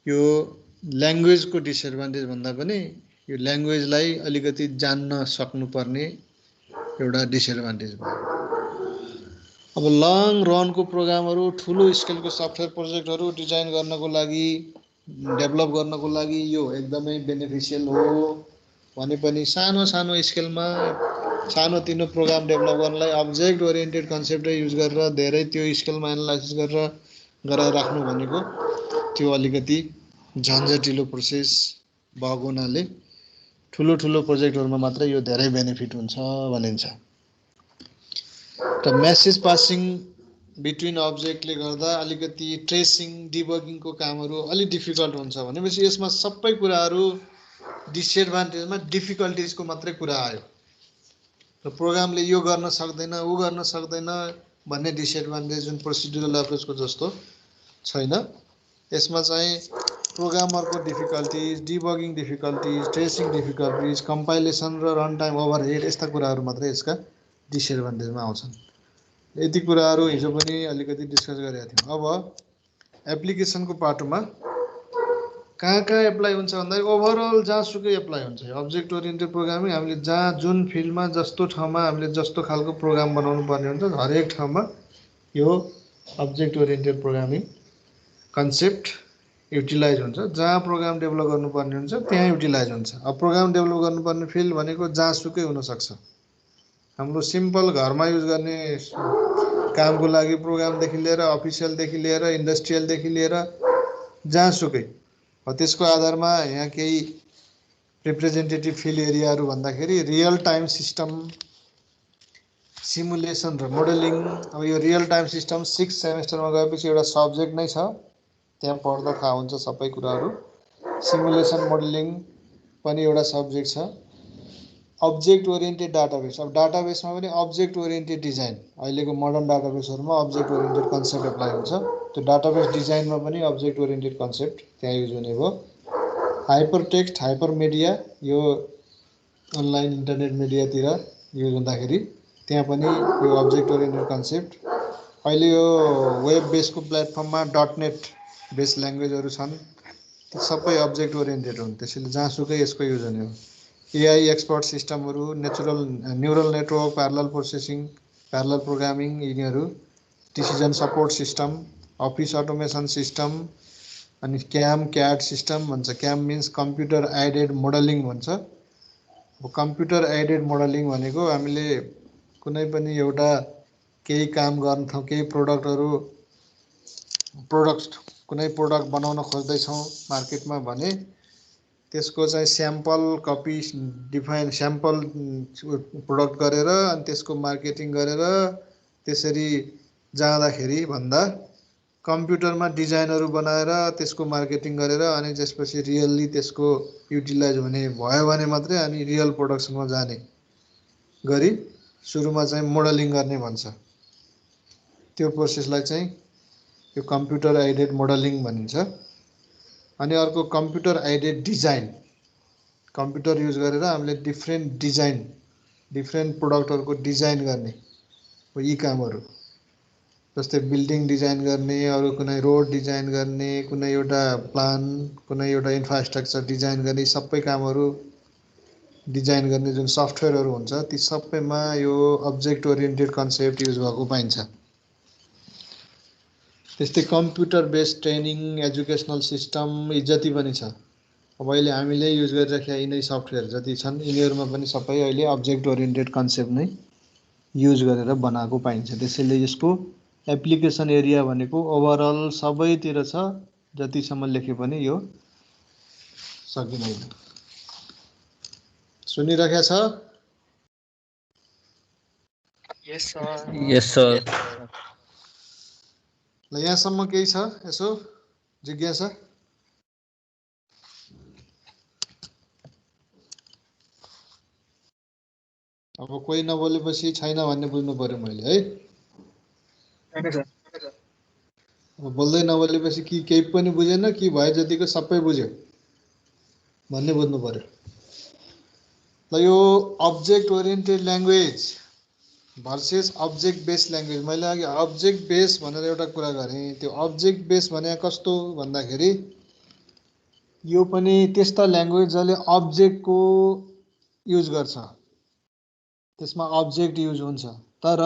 यो ल्याङ्ग्वेजको डिसएडभान्टेज भन्दा पनि यो ल्याङ्ग्वेजलाई अलिकति जान्न सक्नुपर्ने एउटा डिसएडभान्टेज भयो। अब लङ रनको प्रोग्रामहरू, ठुलो स्केलको सफ्टवेयर प्रोजेक्टहरू डिजाइन गर्नको लागि, डेभलप गर्नको लागि यो एकदमै बेनिफिसियल हो भने पनि सानो स्केलमा सानोतिनो प्रोग्राम डेभलप गर्नलाई अब्जेक्ट ओरिएन्टेड कन्सेप्टै युज गरेर धेरै त्यो स्केलमा एनालाइसिस गरेर राख्नु भनेको त्यो अलिकति झन्झटिलो प्रोसेस भएको हुनाले ठुलो प्रोजेक्टहरूमा मात्रै यो धेरै बेनिफिट हुन्छ भनिन्छ। र मेसेज पासिङ बिट्विन अब्जेक्टले गर्दा अलिकति ट्रेसिङ डिबगिङको कामहरू अलि डिफिकल्ट हुन्छ भनेपछि यसमा सबै कुराहरू डिसएडभान्टेजमा डिफिकल्टिजको मात्रै कुरा आयो। र प्रोग्रामले यो गर्न सक्दैन ऊ गर्न सक्दैन भन्ने डिसएडभान्टेज जुन प्रोसिड्युरल एप्रोचको जस्तो छैन। यसमा चाहिँ प्रोग्रामरको difficulties, debugging difficulties, tracing difficulties, compilation र रन टाइम ओभरहेड यस्ता कुराहरू मात्रै यसका डिसएडभान्टेजमा आउँछन्। यति कुराहरू हिजो पनि अलिकति डिस्कस गरेका थियौँ। अब एप्लिकेसनको पाटोमा कहाँ एप्लाई हुन्छ भन्दाखेरि ओभरअल जहाँसुकै एप्लाई हुन्छ। अब्जेक्ट ओरिएन्टेड प्रोग्रामिङ हामीले जहाँ जुन फिल्डमा जस्तो ठाउँमा हामीले जस्तो खालको प्रोग्राम बनाउनु पर्ने हुन्छ हरेक ठाउँमा यो object oriented programming concept utilize हुन्छ, जहाँ प्रोग्राम डेभलप गर्नुपर्ने हुन्छ त्यहाँ युटिलाइज हुन्छ। अब प्रोग्राम डेभलप गर्नुपर्ने फिल्ड भनेको जहाँसुकै हुनसक्छ। हाम्रो सिम्पल घरमा युज गर्ने कामको लागि प्रोग्रामदेखि लिएर अफिसियलदेखि लिएर इन्डस्ट्रियलदेखि लिएर जहाँसुकै हो, त्यसको आधारमा यहाँ केही रिप्रेजेन्टेटिभ फिल्ड एरियाहरू भन्दाखेरि रियल टाइम सिस्टम, सिमुलेसन र मोडलिङ। अब यो रियल टाइम सिस्टम 6 सेमेस्टरमा गएपछि एउटा सब्जेक्ट नै छ, त्यहाँ पढ्दा थाहा हुन्छ सबै कुराहरू। सिमुलेसन मोडलिङ पनि एउटा सब्जेक्ट छ। अब्जेक्ट ओरिएन्टेड डाटाबेस, अब डाटाबेसमा पनि अब्जेक्ट ओरिएन्टेड डिजाइन, अहिलेको मोडर्न डाटाबेसहरूमा अब्जेक्ट ओरिएन्टेड कन्सेप्ट एप्लाई हुन्छ। त्यो डाटाबेस डिजाइनमा पनि अब्जेक्ट ओरिएन्टेड कन्सेप्ट त्यहाँ युज हुने भयो। हाइपर टेक्स्ट, हाइपर मिडिया, यो अनलाइन इन्टरनेट मिडियातिर युज हुँदाखेरि त्यहाँ पनि यो अब्जेक्ट ओरिएन्टेड कन्सेप्ट। अहिले यो वेब बेसको प्लेटफर्ममा .NET बेस ल्याङ्ग्वेजहरू छन्, त्यो सबै अब्जेक्ट ओरिएन्टेड हुन्, त्यसैले जहाँसुकै यसको युज हुने हो। एआई एक्सपर्ट सिस्टमहरू, neural network, parallel processing, parallel programming, यिनीहरू। Decision support system, office automation system, अनि क्याड सिस्टम भन्छ। CAM means computer aided modelling भन्छ। अब कम्प्युटर एडेड मोडलिङ भनेको हामीले कुनै पनि एउटा केही काम गर्छौँ, केही कुनै प्रोडक्ट बनाउन खोज्दैछौँ मार्केटमा भने त्यसको चाहिँ sample copy define, sample product गरेर अनि त्यसको मार्केटिङ गरेर त्यसरी जाँदाखेरि भन्दा कम्प्युटरमा डिजाइनहरू बनाएर त्यसको मार्केटिङ गरेर अनि त्यसपछि रियल्ली त्यसको युटिलाइज हुने भयो भने मात्रै अनि रियल प्रोडक्सनमा जाने गरी सुरुमा चाहिँ मोडलिङ गर्ने भन्छ। त्यो प्रोसेसलाई चाहिँ यो कम्प्युटर एडेड मोडलिङ भनिन्छ। अनि अर्को computer aided design, computer use गरेर हामीले डिफ्रेन्ट प्रोडक्टहरूको डिजाइन गर्ने हो। यी कामहरू जस्तै बिल्डिङ डिजाइन गर्ने, अरू कुनै रोड डिजाइन गर्ने, कुनै एउटा प्लान, कुनै एउटा इन्फ्रास्ट्रक्चर डिजाइन गर्ने, सबै कामहरू डिजाइन गर्ने जुन सफ्टवेयरहरू हुन्छ ती सबैमा यो अब्जेक्ट ओरिएन्टेड कन्सेप्ट युज भएको पाइन्छ। त्यस्तै computer based training, educational system, यी जति पनि छ, अब अहिले हामीले युज गरिराखेका यिनै सफ्टवेयर जति छन् यिनीहरूमा पनि सबै अहिले अब्जेक्ट ओरिएन्टेड कन्सेप्ट नै युज गरेर बनाएको पाइन्छ। त्यसैले यसको एप्लिकेसन एरिया भनेको ओभरअल सबैतिर छ, जतिसम्म लेखे पनि यो सकिँदैन। सुनिराखेको छ? यस सर। ल यहाँसम्म केही छ यसो जिज्ञासा? अब कोही नबोलेपछि छैन भन्ने बुझ्नु पर्यो मैले है। अब बोल्दै नबोलेपछि कि केही पनि बुझेन कि भए जतिको सबै बुझ्यो भन्ने बुझ्नु पर्यो। ल यो object oriented language versus object based language, मैले अघि अब्जेक्ट बेस भनेर एउटा कुरा गरेँ। त्यो अब्जेक्ट बेस भने कस्तो भन्दाखेरि यो पनि त्यस्ता ल्याङ्ग्वेज जसले अब्जेक्टको युज गर्छ, त्यसमा अब्जेक्ट युज हुन्छ, तर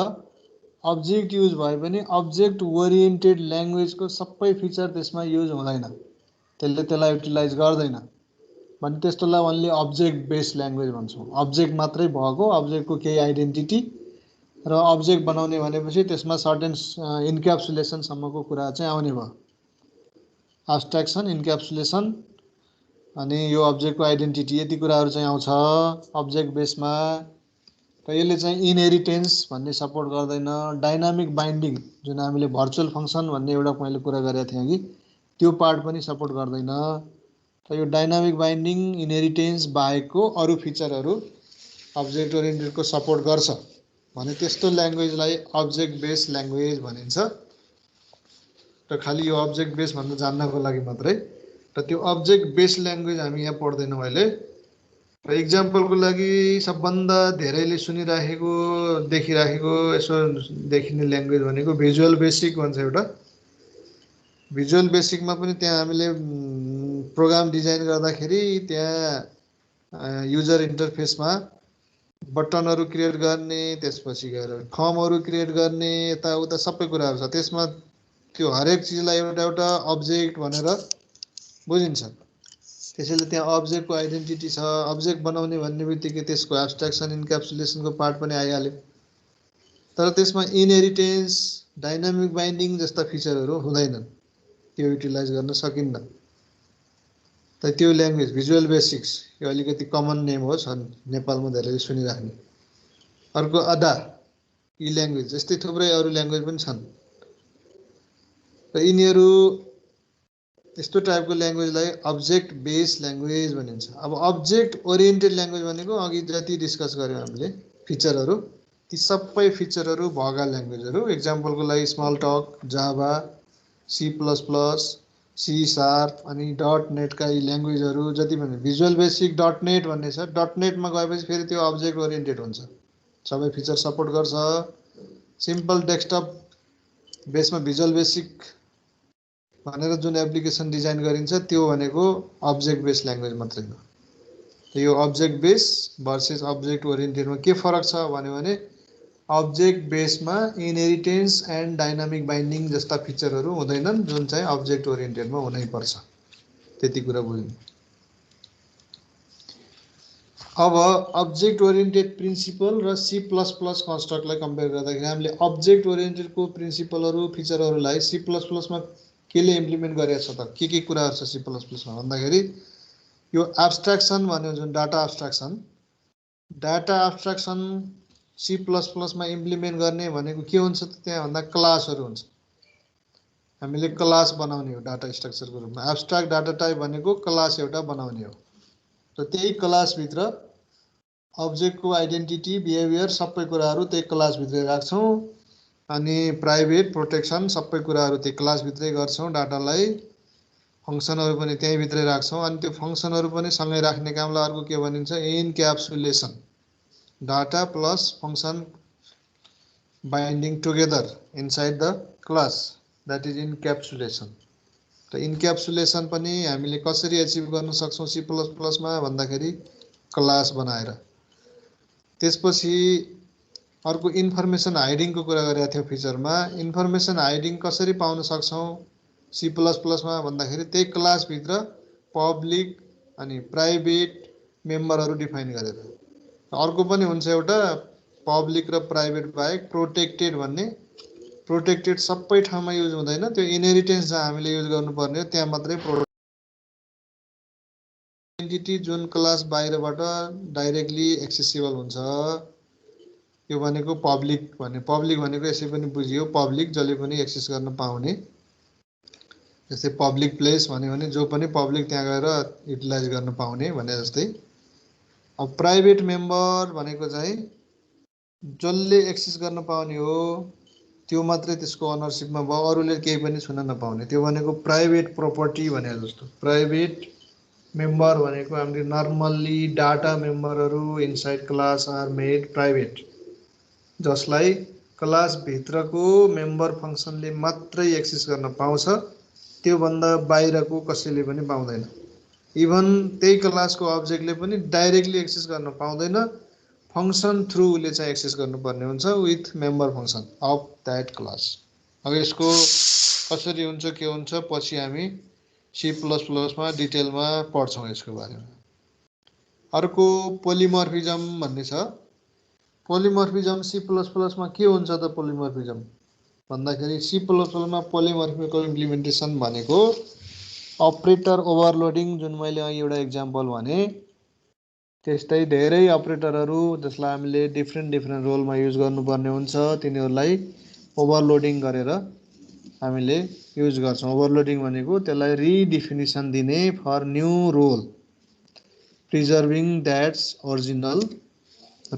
अब्जेक्ट युज भए पनि अब्जेक्ट ओरिएन्टेड ल्याङ्ग्वेजको सबै फिचर त्यसमा युज हुँदैन, त्यसलाई युटिलाइज गर्दैन भने त्यस्तोलाई ओन्ली अब्जेक्ट बेस्ड ल्याङ्ग्वेज भन्छौँ। अब्जेक्ट मात्रै भएको, अब्जेक्टको केही आइडेन्टिटी र अब्जेक्ट बनाउने भनेपछि त्यसमा सर्टेन इन्क्याप्सुलेसनसम्मको कुरा चाहिँ आउने भयो। एब्स्ट्र्याक्सन, इन्क्याप्सुलेसन, अनि यो अब्जेक्टको आइडेन्टिटी, यति कुराहरू चाहिँ आउँछ अब्जेक्ट बेसमा। र यसले चाहिँ इनहेरिटेन्स भन्ने सपोर्ट गर्दैन। डाइनामिक बाइन्डिङ जुन हामीले भर्चुअल फङ्सन भन्ने एउटा मैले कुरा गरेको थिएँ कि त्यो पार्ट पनि सपोर्ट गर्दैन। र यो डाइनामिक बाइन्डिङ, इनहेरिटेन्स बाहेकको अरू फिचरहरू अब्जेक्ट ओरिएन्टेडको सपोर्ट गर्छ भने त्यस्तो ल्याङ्ग्वेजलाई अब्जेक्ट बेस्ड ल्याङ्ग्वेज भनिन्छ। र खालि यो अब्जेक्ट बेस्ड भन्नु जान्नको लागि मात्रै। र त्यो अब्जेक्ट बेस्ड ल्याङ्ग्वेज हामी यहाँ पढ्दैनौँ अहिले। र इक्जाम्पलको लागि सबभन्दा धेरैले सुनिराखेको देखिराखेको यसो देखिने ल्याङ्ग्वेज भनेको भिजुअल बेसिक भन्छ एउटा। भिजुअल बेसिकमा पनि त्यहाँ हामीले प्रोग्राम डिजाइन गर्दाखेरि त्यहाँ युजर इन्टरफेसमा बटनहरू क्रिएट गर्ने, त्यसपछि गएर फर्महरू क्रिएट गर्ने, यताउता सबै कुराहरू छ। त्यसमा त्यो हरेक चिजलाई एउटा एउटा अब्जेक्ट भनेर बुझिन्छ। त्यसैले त्यहाँ अब्जेक्टको आइडेन्टिटी छ। अब्जेक्ट बनाउने भन्ने बित्तिकै त्यसको एब्स्ट्र्याक्सन इन्क्याप्सुलेसनको पार्ट पनि आइहाल्यो। तर त्यसमा इनहेरिटेन्स डाइनामिक बाइन्डिङ जस्ता फिचरहरू हुँदैनन्, त्यो युटिलाइज गर्न सकिन्न। त त्यो ल्याङ्ग्वेज भिजुअल बेसिक्स यो अलिकति कमन नेम हो, छन् नेपालमा धेरैले सुनिराख्ने। अर्को अडा यी ल्याङ्ग्वेज जस्तै थुप्रै अरू ल्याङ्ग्वेज पनि छन् र यिनीहरू यस्तो टाइपको ल्याङ्ग्वेजलाई अब्जेक्ट बेस्ड ल्याङ्ग्वेज भनिन्छ। अब अब्जेक्ट ओरिएन्टेड ल्याङ्ग्वेज भनेको अघि जति डिस्कस गऱ्यौँ हामीले फिचरहरू, ती सबै फिचरहरू भएका ल्याङ्ग्वेजहरू। इक्जाम्पलको लागि स्मल टक, जाभा, C++, C#, अनि .NETका यी ल्याङ्ग्वेजहरू जति पनि। भिजुअल बेसिक .NET भन्ने छ। .NETमा गएपछि फेरि त्यो अब्जेक्ट ओरिएन्टेड हुन्छ, सबै फिचर सपोर्ट गर्छ। सिम्पल डेस्कटप बेसमा भिजुअल बेसिक भनेर जुन एप्लिकेसन डिजाइन गरिन्छ त्यो भनेको अब्जेक्ट बेस्ड ल्याङ्ग्वेज मात्रै हो। यो अब्जेक्ट बेस भर्सेस अब्जेक्ट ओरिएन्टेडमा के फरक छ भने अब्जेक्ट बेसमा इनहेरिटेन्स एन्ड डाइनामिक बाइन्डिङ जस्ता फिचरहरू हुँदैनन्, जुन चाहिँ अब्जेक्ट ओरिएन्टेडमा हुनैपर्छ। त्यति कुरा बुझ्नु। अब अब्जेक्ट ओरिएन्टेड प्रिन्सिपल र C++ कन्स्ट्रक्टलाई कम्पेयर गर्दाखेरि हामीले अब्जेक्ट ओरिएन्टेडको प्रिन्सिपलहरू फिचरहरूलाई C++मा केले इम्प्लिमेन्ट गरेको छ त, के कुराहरू छ C++मा भन्दाखेरि यो एब्स्ट्र्याक्सन भन्यो जुन डाटा एब्स्ट्र्याक्सन C++मा इम्प्लिमेन्ट गर्ने भनेको के हुन्छ त, त्यहाँ भन्दा क्लासहरू हुन्छ। हामीले क्लास बनाउने हो डाटा स्ट्रक्चरको रूपमा। एब्स्ट्र्याक्ट डाटा टाइप भनेको क्लास एउटा बनाउने हो र त्यही क्लासभित्र अब्जेक्टको आइडेन्टिटी, बिहेभियर सबै कुराहरू त्यही क्लासभित्रै राख्छौँ। अनि प्राइभेट, प्रोटेक्सन सबै कुराहरू त्यही क्लासभित्रै गर्छौँ। डाटालाई फङ्सनहरू पनि त्यहीँभित्रै राख्छौँ। अनि त्यो फङ्सनहरू पनि सँगै राख्ने कामलाई अर्को के भनिन्छ, encapsulation. Data plus function binding together inside the class, that is encapsulation. र इन्क्याप्सुलेसन पनि हामीले कसरी एचिभ गर्न सक्छौँ C++मा भन्दाखेरि क्लास बनाएर। त्यसपछि अर्को इन्फर्मेसन हाइडिङको कुरा गरेको थियो फिचरमा। इन्फर्मेसन हाइडिङ कसरी पाउन सक्छौँ C++मा भन्दाखेरि त्यही क्लासभित्र पब्लिक अनि प्राइभेट मेम्बरहरू डिफाइन गरेर। अर्को पनि हुन्छ एउटा पब्लिक र प्राइभेट बाहेक प्रोटेक्टेड भन्ने। प्रोटेक्टेड सबै ठाउँमा युज हुँदैन, त्यो इनहेरिटेन्स जहाँ हामीले युज गर्नुपर्ने हो त्यहाँ मात्रै आइडेन्टिटी जुन क्लास बाहिरबाट डाइरेक्टली एक्सेसिबल हुन्छ, यो भनेको पब्लिक भन्ने। पब्लिक भनेको यसै पनि बुझियो, पब्लिक जसले पनि एक्सेस गर्न पाउने। जस्तै पब्लिक प्लेस भन्यो भने जो पनि पब्लिक त्यहाँ गएर युटिलाइज गर्न पाउने भने जस्तै। अब प्राइभेट मेम्बर भनेको चाहिँ जसले एक्सेस गर्न पाउने हो त्यो मात्रै त्यसको अनरसिपमा भयो, अरूले केही पनि छुन नपाउने। त्यो भनेको प्राइभेट प्रोपर्टी भने जस्तो। प्राइभेट मेम्बर भनेको हामीले नर्मल्ली डाटा मेम्बरहरू inside class are made private, जसलाई क्लासभित्रको मेम्बर फङ्सनले मात्रै एक्सेस गर्न पाउँछ, त्योभन्दा बाहिरको कसैले पनि पाउँदैन। इभन त्यही क्लासको अब्जेक्टले पनि डाइरेक्टली एक्सेस गर्न पाउँदैन, फङ्सन थ्रुले चाहिँ एक्सेस गर्नुपर्ने हुन्छ with member function of that class. अब यसको कसरी हुन्छ के हुन्छ पछि हामी C++मा डिटेलमा पढ्छौँ यसको बारेमा। अर्को पोलिमर्फिजम भन्ने छ। पोलिमर्फिजम C++मा के हुन्छ त पोलिमर्फिजम भन्दाखेरि C++मा पोलिमर्फिकल इम्प्लिमेन्टेसन भनेको अपरेटर ओभरलोडिङ, जुन मैले अघि एउटा इक्जाम्पल भने त्यस्तै धेरै अपरेटरहरू जसलाई हामीले डिफ्रेन्ट रोलमा युज गर्नुपर्ने हुन्छ, तिनीहरूलाई ओभरलोडिङ गरेर हामीले युज गर्छौँ। ओभरलोडिङ भनेको त्यसलाई रिडिफिनिसन दिने for new role, preserving that's original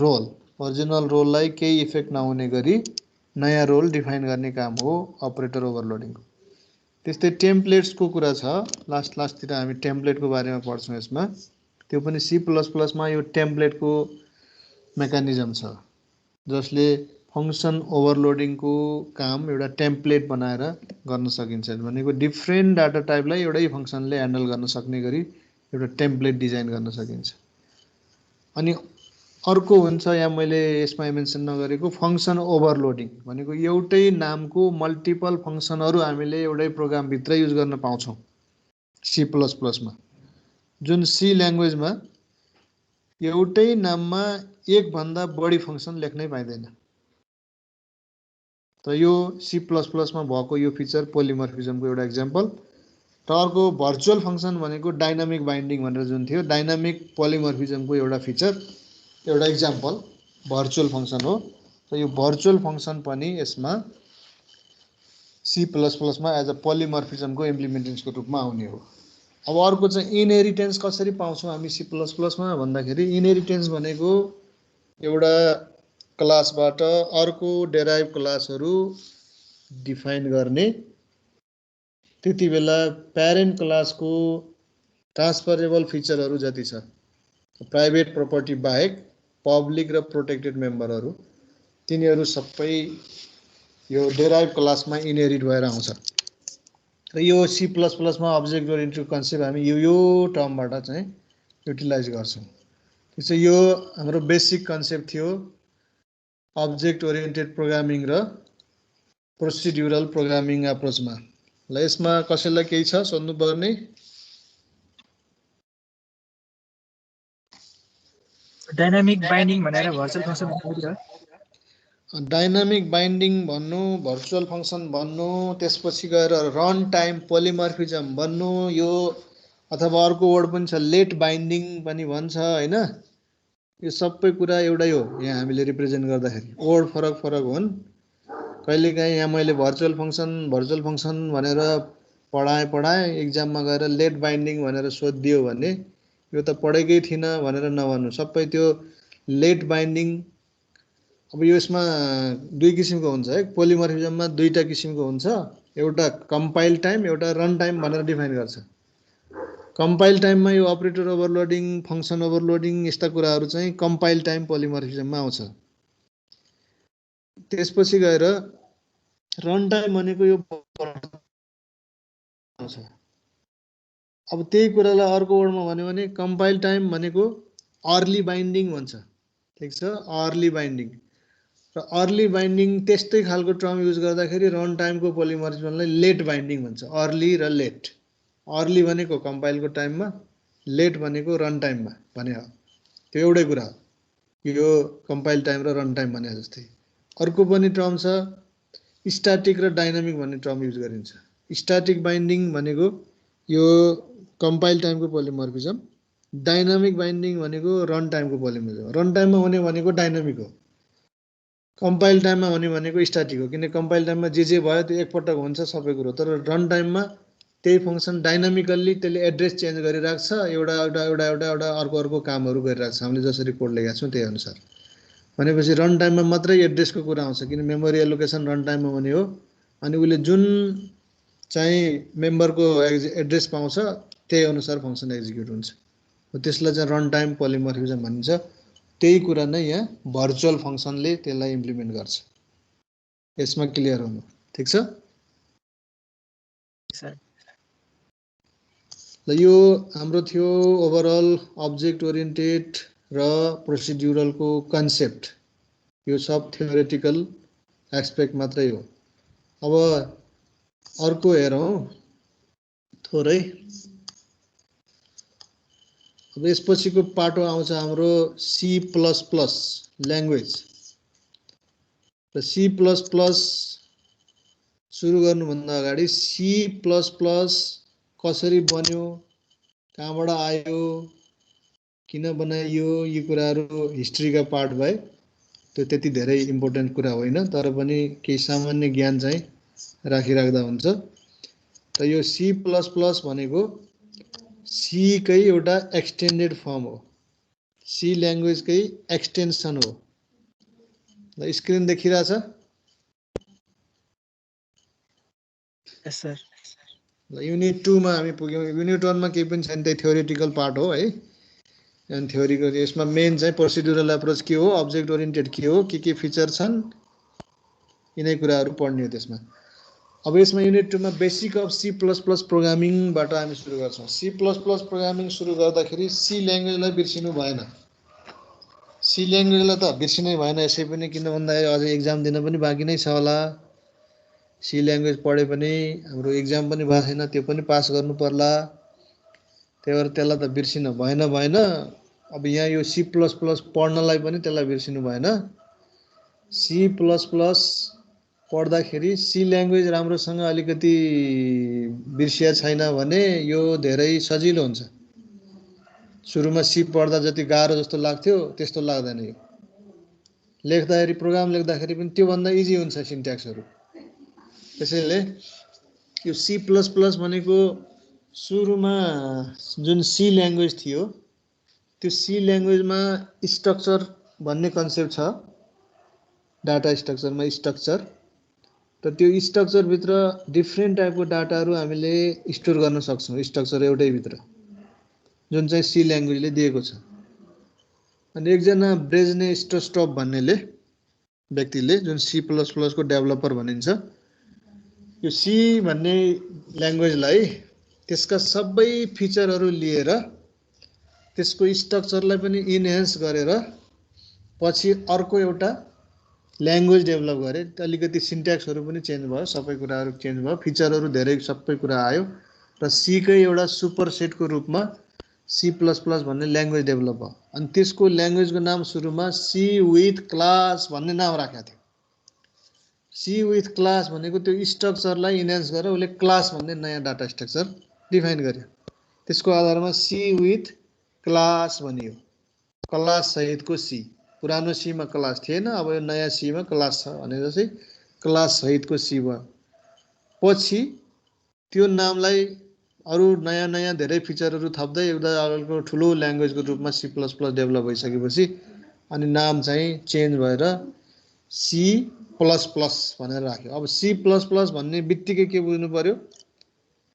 role. Original रोललाई केही इफेक्ट नहुने गरी नयाँ रोल डिफाइन गर्ने काम हो अपरेटर ओभरलोडिङको। त्यस्तै टेम्प्लेट्सको कुरा छ, लास्टतिर हामी टेम्प्लेटको बारेमा पढ्छौँ यसमा। त्यो पनि C++मा यो टेम्प्लेटको मेकानिजम छ, जसले फङ्सन ओभरलोडिङको काम एउटा टेम्प्लेट बनाएर गर्न सकिन्छ। भनेको डिफ्रेन्ट डाटा टाइपलाई एउटै फङ्सनले ह्यान्डल गर्न सक्ने गरी एउटा टेम्प्लेट डिजाइन गर्न सकिन्छ। अनि अर्को हुन्छ यहाँ मैले यसमा मेन्सन नगरेको फङ्सन ओभरलोडिङ भनेको एउटै नामको मल्टिपल फङ्सनहरू हामीले एउटै प्रोग्रामभित्र युज गर्न पाउँछौँ C++मा। जुन सी ल्याङ्ग्वेजमा एउटै नाममा एकभन्दा बढी फङ्सन लेख्नै पाइँदैन। त यो C++मा भएको यो फिचर पोलिमर्फिजमको एउटा इक्जाम्पल। र अर्को भर्चुअल फङ्सन भनेको डाइनामिक बाइन्डिङ भनेर जुन थियो डाइनामिक पोलिमर्फिजमको एउटा फिचर एउटा इक्जाम्पल भर्चुअल फङ्सन हो। र यो भर्चुअल फङ्सन पनि यसमा C++मा एज अ पोलिमर्फिजमको इम्प्लिमेन्टेसनको रूपमा आउने हो। अब अर्को चाहिँ इनहेरिटेन्स कसरी पाउँछौँ हामी C++मा भन्दाखेरि इनहेरिटेन्स भनेको एउटा क्लासबाट अर्को डेराइभ क्लासहरू डिफाइन गर्ने त्यति बेला प्यारेन्ट क्लासको ट्रान्सफरेबल फिचरहरू जति छ प्राइभेट प्रोपर्टी बाहेक पब्लिक र प्रोटेक्टेड मेम्बरहरू तिनीहरू सबै यो डेराइभ क्लासमा इनहेरिट भएर आउँछ। र यो C++मा अब्जेक्ट ओरिएन्टेड कन्सेप्ट हामी यो टर्मबाट चाहिँ युटिलाइज गर्छौँ। त्यसै यो हाम्रो बेसिक कन्सेप्ट थियो अब्जेक्ट ओरिएन्टेड प्रोग्रामिङ र प्रोसिड्युरल प्रोग्रामिङ एप्रोचमा। ल यसमा कसैलाई केही छ सोध्नुपर्ने? डाइनामिक बाइन्डिङ भनेर भर्चुअल फङ्सन भन्नु डाइनामिक बाइन्डिङ भन्नु भर्चुअल फङ्सन भन्नु त्यसपछि गएर रन टाइम पोलिमर्फिजम भन्नु यो अथवा अर्को वर्ड पनि छ लेट बाइन्डिङ पनि भन्छ हैन। यो सबै कुरा एउटै हो। यहाँ हामीले रिप्रेजेन्ट गर्दाखेरि वर्ड फरक फरक हुन्। कहिलेकाहीँ यहाँ मैले भर्चुअल फङ्सन भनेर पढाएँ इक्जाममा गएर लेट बाइन्डिङ भनेर सोधिदियो भने यो त पढेकै थिइनँ भनेर नभन्नु। सबै त्यो लेट बाइन्डिङ अब यसमा दुई किसिमको हुन्छ है पोलिमर्फिजममा दुईटा किसिमको हुन्छ एउटा कम्पाइल टाइम एउटा रन टाइम भनेर डिफाइन गर्छ। कम्पाइल टाइममा यो अपरेटर ओभरलोडिङ फङ्सन ओभरलोडिङ यस्ता कुराहरू चाहिँ कम्पाइल टाइम पोलिमर्फिजममा आउँछ। त्यसपछि गएर रन टाइम भनेको यो आउँछ। अब त्यही कुरालाई अर्को वर्डमा भन्यो भने कम्पाइल टाइम भनेको अर्ली बाइन्डिङ भन्छ। ठिक छ अर्ली बाइन्डिङ र अर्ली बाइन्डिङ त्यस्तै खालको टर्म युज गर्दाखेरि रन टाइमको पोलिमर्फिजमलाई लेट बाइन्डिङ भन्छ। अर्ली र लेट अर्ली भनेको कम्पाइलको टाइममा लेट भनेको रन टाइममा भने हो। त्यो एउटै कुरा हो यो कम्पाइल टाइम र रन टाइम भने जस्तै। अर्को पनि टर्म छ स्ट्याटिक र डाइनामिक भन्ने टर्म युज गरिन्छ। स्ट्याटिक बाइन्डिङ भनेको यो कम्पाइल टाइमको पोलिमर्फिजम डाइनामिक बाइन्डिङ भनेको रन टाइमको पोलिमर्फिजम। रन टाइममा हुने भनेको डाइनामिक हो कम्पाइल टाइममा हुने भनेको स्ट्याटिक हो। किन कम्पाइल टाइममा जे भयो त्यो एकपटक हुन्छ सबै कुरो। तर रन टाइममा त्यही फङ्सन डाइनामिकल्ली त्यसले एड्रेस चेन्ज गरिरहेको छ एउटा अर्को कामहरू गरिरहेको छ हामीले जसरी कोड लेखेका छौँ त्यही अनुसार। भनेपछि रन टाइममा मात्रै एड्रेसको कुरा आउँछ किन मेमोरी एलोकेसन रन टाइममा हुने हो। अनि उसले जुन चाहिँ मेम्बरको एड्रेस पाउँछ त्यही अनुसार फङ्सन एक्जिक्युट हुन्छ। त्यसलाई चाहिँ रन टाइम पोलिमर्फिजम भनिन्छ। त्यही कुरा नै यहाँ भर्चुअल फङ्सनले त्यसलाई इम्प्लिमेन्ट गर्छ। यसमा क्लियर हुनु ठिक छ? ल यो हाम्रो थियो ओभरअल अब्जेक्ट ओरिएन्टेड र प्रोसिड्युरलको कन्सेप्ट। यो सब थ्योरेटिकल एस्पेक्ट मात्रै हो। अब अर्को हेरौँ थोरै। अब यसपछिको पाटो आउँछ हाम्रो C++ ल्याङ्ग्वेज। र C++ सुरु गर्नुभन्दा अगाडि C++ कसरी बन्यो कहाँबाट आयो किन बनाइयो यी कुराहरू हिस्ट्रीका पार्ट भए त्यो त्यति धेरै इम्पोर्टेन्ट कुरा होइन तर पनि केही सामान्य ज्ञान चाहिँ राखिराख्दा हुन्छ। त यो C++ भनेको C कै एउटा एक्सटेन्डेड फर्म हो। C ल्याङ्ग्वेजकै एक्सटेन्सन हो। ल स्क्रिन देखिरहेछ? यस सर। ल युनिट 2 मा हामी पुग्यौँ। युनिट 1 मा केही पनि छैन त्यही थ्योरेटिकल पार्ट हो है। अनि थ्योरीको यसमा मेन चाहिँ प्रोसिड्युरल एप्रोच के हो अब्जेक्ट ओरिएन्टेड के हो के फिचर छन् यिनै कुराहरू पढ्ने हो त्यसमा। अब यसमा युनिट 2 मा बेसिक अफ C++ प्रोग्रामिङबाट हामी सुरु गर्छौँ। C++ प्रोग्रामिङ सुरु गर्दाखेरि C ल्याङ्ग्वेजलाई बिर्सिनु भएन। C सी ल्याङ्ग्वेजलाई त बिर्सिनै भएन यसै पनि, किन भन्दाखेरि अझै एक्जाम दिन पनि बाँकी नै छ होला। सी ल्याङ्ग्वेज पढे पनि हाम्रो एक्जाम पनि भएको छैन, त्यो पनि पास गर्नु पर्ला। त्यही भएर त्यसलाई त बिर्सिन भएन। अब यहाँ यो सी प्लस प्लस पढ्नलाई पनि त्यसलाई बिर्सिनु भएन। सी प्लस प्लस पढ्दाखेरि सी ल्याङ्ग्वेज राम्रोसँग अलिकति बिर्सिया छैन भने यो धेरै सजिलो हुन्छ। सुरुमा सी पढ्दा जति गाह्रो जस्तो लाग्थ्यो त्यस्तो लाग्दैन। यो लेख्दाखेरि प्रोग्राम लेख्दाखेरि पनि त्योभन्दा इजी हुन्छ सिन्ट्याक्सहरू। त्यसैले यो सी प्लस प्लस भनेको सुरुमा जुन सी ल्याङ्ग्वेज थियो त्यो सी ल्याङ्ग्वेजमा स्ट्रक्चर भन्ने कन्सेप्ट छ। डाटा स्ट्रक्चरमा स्ट्रक्चर, र त्यो स्ट्रक्चरभित्र डिफ्रेन्ट टाइपको डाटाहरू हामीले स्टोर गर्न सक्छौँ स्ट्रक्चर एउटैभित्र, जुन चाहिँ सी ल्याङ्ग्वेजले दिएको छ। अनि एकजना ब्रेजने स्टोस्टप भन्नेले व्यक्तिले, जुन सी प्लस प्लसको डेभलपर भनिन्छ, यो सी भन्ने ल्याङ्ग्वेजलाई त्यसका सबै फिचरहरू लिएर त्यसको स्ट्रक्चरलाई पनि इन्हेन्स गरेर पछि अर्को एउटा ल्याङ्ग्वेज डेभलप गरे। अलिकति सिन्ट्याक्सहरू पनि चेन्ज भयो, सबै कुराहरू चेन्ज भयो, फिचरहरू धेरै सबै कुरा आयो र सीकै एउटा सुपर सेटको रूपमा सी प्लस प्लस भन्ने ल्याङ्ग्वेज डेभलप भयो। अनि त्यसको ल्याङ्ग्वेजको नाम सुरुमा सी विथ क्लास भन्ने नाम राखेको थियो। सी विथ क्लास भनेको त्यो स्ट्रक्चरलाई इन्हेन्स गरेर उसले क्लास भन्ने नयाँ डाटा स्ट्रक्चर डिफाइन गर्यो। त्यसको आधारमा सी विथ क्लास भनियो, क्लास सहितको सी। पुरानो सीमा क्लास थिएन, अब यो नयाँ सीमा क्लास छ भने जस्तै क्लास सहितको सी भयो। पछि त्यो नामलाई अरू नयाँ नयाँ धेरै फिचरहरू थप्दै एउटा अर्को ठुलो ल्याङ्ग्वेजको रूपमा सी प्लस प्लस डेभलप भइसकेपछि अनि नाम चाहिँ चेन्ज भएर सी प्लस प्लस भनेर राख्यो। अब सी प्लस प्लस भन्ने बित्तिकै के बुझ्नु पर्यो,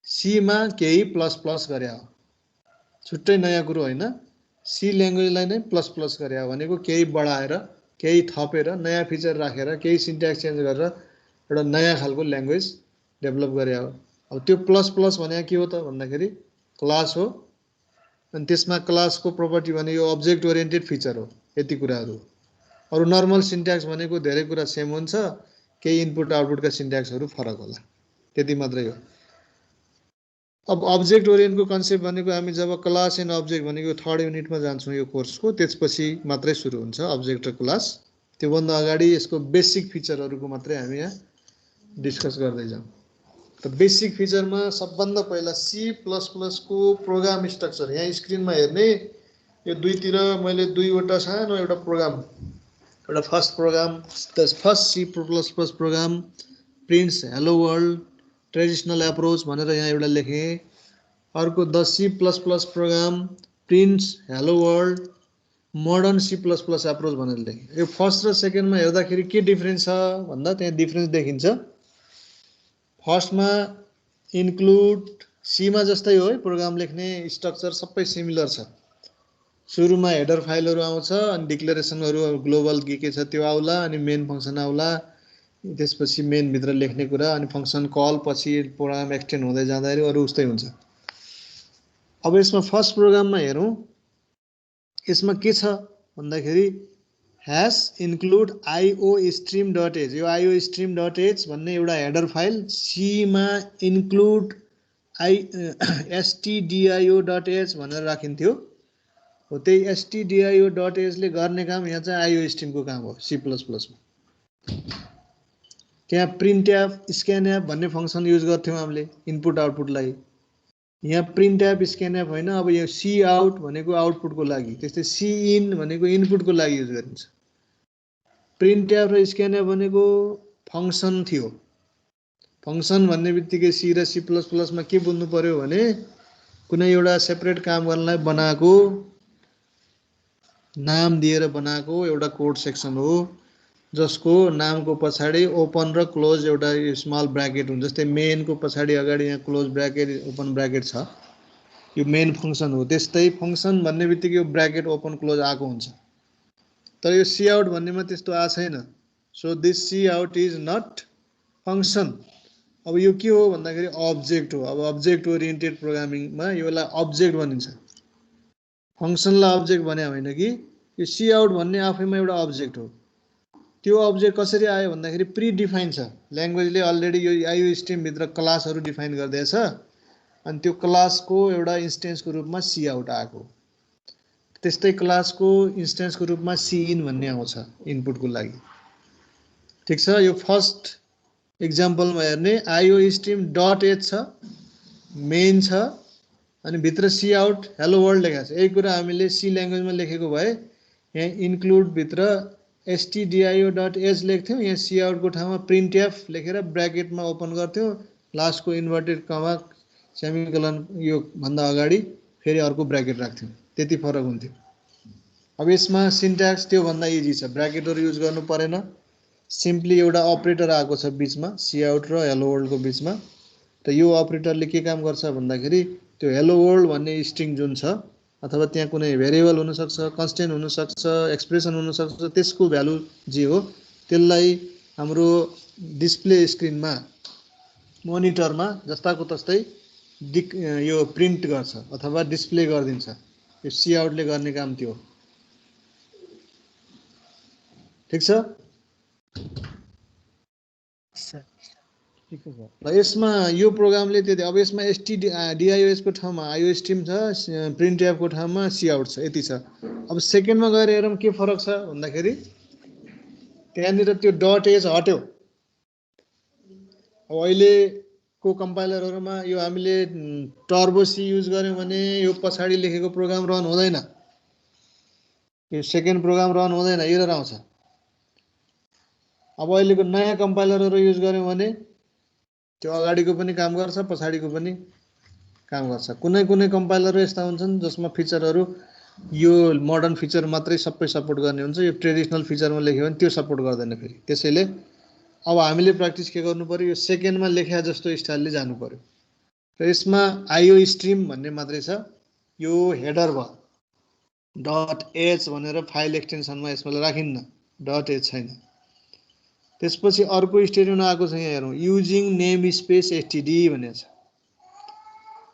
सीमा केही प्लस प्लस गरे हो, छुट्टै नयाँ कुरो होइन। सी ल्याङ्ग्वेजलाई नै प्लस प्लस गरे हो भनेको केही बढाएर, केही थपेर, नयाँ फिचर राखेर, केही सिन्ट्याक्स चेन्ज गरेर एउटा नयाँ खालको ल्याङ्ग्वेज डेभलप गरे हो। अब त्यो प्लस प्लस भने के हो त भन्दाखेरि क्लास हो। अनि त्यसमा क्लासको प्रपर्टी भने यो अब्जेक्ट ओरिएन्टेड फिचर हो। यति कुराहरू। अरू नर्मल सिन्ट्याक्स भनेको धेरै कुरा सेम हुन्छ, केही इनपुट आउटपुटका सिन्ट्याक्सहरू फरक होला, त्यति मात्रै हो। अब अब्जेक्ट ओरिएन्टको कन्सेप्ट भनेको हामी जब क्लास एन्ड अब्जेक्ट भनेको 3rd युनिटमा जान्छौँ यो कोर्सको, त्यसपछि मात्रै सुरु हुन्छ अब्जेक्ट र क्लास। त्योभन्दा अगाडि यसको बेसिक फिचरहरूको मात्रै हामी यहाँ डिस्कस गर्दै जाउँ। त बेसिक फिचरमा सबभन्दा पहिला सी प्लस प्लसको प्रोग्राम स्ट्रक्चर यहाँ स्क्रिनमा हेर्ने, यो दुईतिर मैले दुईवटा सानो एउटा प्रोग्राम, एउटा first program, the first C plus plus program prints hello world traditional approach भनेर यहाँ एउटा लेखेँ। अर्को the C plus plus program prints hello world modern C plus plus approach भनेर लेखेँ। यो फर्स्ट र सेकेन्डमा हेर्दाखेरि के डिफ्रेन्स छ भन्दा त्यहाँ डिफ्रेन्स देखिन्छ। फर्स्टमा इन्क्लुड, सीमा जस्तै हो है, प्रोग्राम लेख्ने स्ट्रक्चर सबै सिमिलर छ। सुरुमा हेडर फाइलहरू आउँछ, अनि डिक्लेरेसनहरू ग्लोबल के छ त्यो आउला, अनि मेन फङ्सन आउला, त्यसपछि मेनभित्र लेख्ने कुरा, अनि फङ्सन कल, पछि प्रोग्राम एक्सटेन्ड हुँदै जाँदाखेरि अरू उस्तै हुन्छ। अब यसमा फर्स्ट प्रोग्राममा हेरौँ, यसमा के छ भन्दाखेरि ह्यास इन्क्लुड iostream.h, यो iostream.h भन्ने एउटा हेडर फाइल सीमा इन्क्लुड stdio.h भनेर राखिन्थ्यो। हो त्यही stdio.h ले गर्ने काम यहाँ चाहिँ iostream को काम हो सी प्लस प्लसमा। त्यहाँ प्रिन्टएफ स्क्यानएफ भन्ने फङ्सन युज गर्थ्यौँ हामीले इनपुट आउटपुटलाई। यहाँ प्रिन्टएफ स्क्यानएफ होइन, अब यो सी आउट भनेको आउटपुटको लागि, त्यस्तै सी इन भनेको इनपुटको लागि युज गरिन्छ। प्रिन्टएफ र स्क्यानएफ भनेको फङ्सन थियो। फङ्सन भन्ने बित्तिकै सी र सी प्लस प्लसमा के बुझ्नु पर्यो भने कुनै एउटा सेपरेट काम गर्नलाई बनाएको, नाम दिएर बनाएको एउटा कोड सेक्सन हो, जसको नामको पछाडि ओपन र क्लोज एउटा स्मल ब्राकेट हुन्छ। जस्तै मेनको पछाडि अगाडि यहाँ क्लोज ब्राकेट ओपन ब्राकेट छ, यो मेन फङ्सन हो। त्यस्तै फङ्सन भन्ने बित्तिकै यो ब्राकेट ओपन क्लोज आएको हुन्छ। तर यो सी आउट भन्नेमा त्यस्तो आएको छैन। So this cout is not function. अब यो के हो भन्दाखेरि अब्जेक्ट हो। अब अब्जेक्ट ओरिएन्टेड प्रोग्रामिङमा योलाई अब्जेक्ट भनिन्छ। फङ्सनलाई अब्जेक्ट भने होइन कि यो सी आउट भन्ने आफैमा एउटा अब्जेक्ट हो। त्यो अब्जेक्ट कसरी आयो भन्दाखेरि प्री डिफाइन छ, ल्याङ्ग्वेजले अलरेडी यो आइओ स्ट्रिमभित्र क्लासहरू डिफाइन गर्दैछ अनि त्यो क्लासको एउटा इन्स्टेन्सको रूपमा सी आउट आएको। त्यस्तै क्लासको इन्स्टेन्सको रूपमा सी इन भन्ने आउँछ इनपुटको लागि। ठिक छ, यो फर्स्ट इक्जाम्पलमा हेर्ने आइओ स्ट्रिम डट एच छ, मेन छ अनि भित्र सी आउट हेलो वर्ल्ड लेखेको छ। यही कुरा हामीले सी ल्याङ्ग्वेजमा लेखेको भए यहाँ इन्क्लुडभित्र stdio.h लेख्थ्यौँ, यहाँ सी आउटको ठाउँमा प्रिन्ट एफ लेखेर ब्र्याकेटमा ओपन गर्थ्यौँ, लास्टको इन्भर्टेड कमा सेमिकोलन यो भन्दा अगाडि फेरि अर्को ब्र्याकेट राख्थ्यौँ, त्यति फरक हुन्थ्यो। अब यसमा सिन्ट्याक्स त्यो भन्दा इजी छ, ब्र्याकेटहरू युज गर्नु परेन, सिम्पली एउटा अपरेटर आएको छ बिचमा सी आउट र हेलो वर्ल्डको बिचमा। त यो अपरेटरले के काम गर्छ भन्दाखेरि त्यो हेलो वर्ल्ड भन्ने स्ट्रिङ जुन छ अथवा त्यहाँ कुनै भेरिएबल हुनसक्छ, कन्स्टेन्ट हुनसक्छ, एक्सप्रेसन हुनसक्छ, त्यसको भ्यालु जे हो त्यसलाई हाम्रो डिस्प्ले स्क्रिनमा मोनिटरमा जस्ताको तस्तै यो प्रिन्ट गर्छ अथवा डिस्प्ले गरिदिन्छ। यो सी आउटले गर्ने काम त्यो हो। ठिक छ, र यसमा यो प्रोग्रामले त्यति। अब यसमा डिआइओएस को ठाउँमा आइओ स्ट्रिम छ, प्रिन्ट एफको ठाउँमा सी आउट छ, यति छ। अब सेकेन्डमा गएर हेरौँ के फरक छ भन्दाखेरि त्यहाँनिर त्यो डट एच हट्यो। अब अहिलेको कम्पाइलरहरूमा यो हामीले टर्बो सी युज गऱ्यौँ भने यो पछाडि लेखेको प्रोग्राम रन हुँदैन, यो सेकेन्ड प्रोग्राम रन हुँदैन, एरर आउँछ। अब अहिलेको नयाँ कम्पाइलरहरू युज गऱ्यौँ भने त्यो अगाडिको पनि काम गर्छ, पछाडिको पनि काम गर्छ। कुनै कुनै कम्पाइलर यस्ता हुन्छन् जसमा फिचरहरू यो मोडर्न फिचर मात्रै सबै सपोर्ट गर्ने हुन्छ, यो ट्रेडिसनल फिचरमा लेख्यो भने त्यो सपोर्ट गर्दैन फेरि। त्यसैले अब हामीले प्र्याक्टिस के गर्नु पर्यो, यो सेकेन्डमा लेख्या जस्तो स्टाइलले जानु पर्यो। र यसमा आइओ स्ट्रिम भन्ने मात्रै छ, यो हेडर भयो, डट एच भनेर फाइल एक्सटेन्सनमा यसमा राखिन्न, डट एच छैन। त्यसपछि अर्को स्टेटमेन्ट आएको छ, यहाँ हेरौँ युजिङ नेम स्पेस एसटिडी भनेको छ।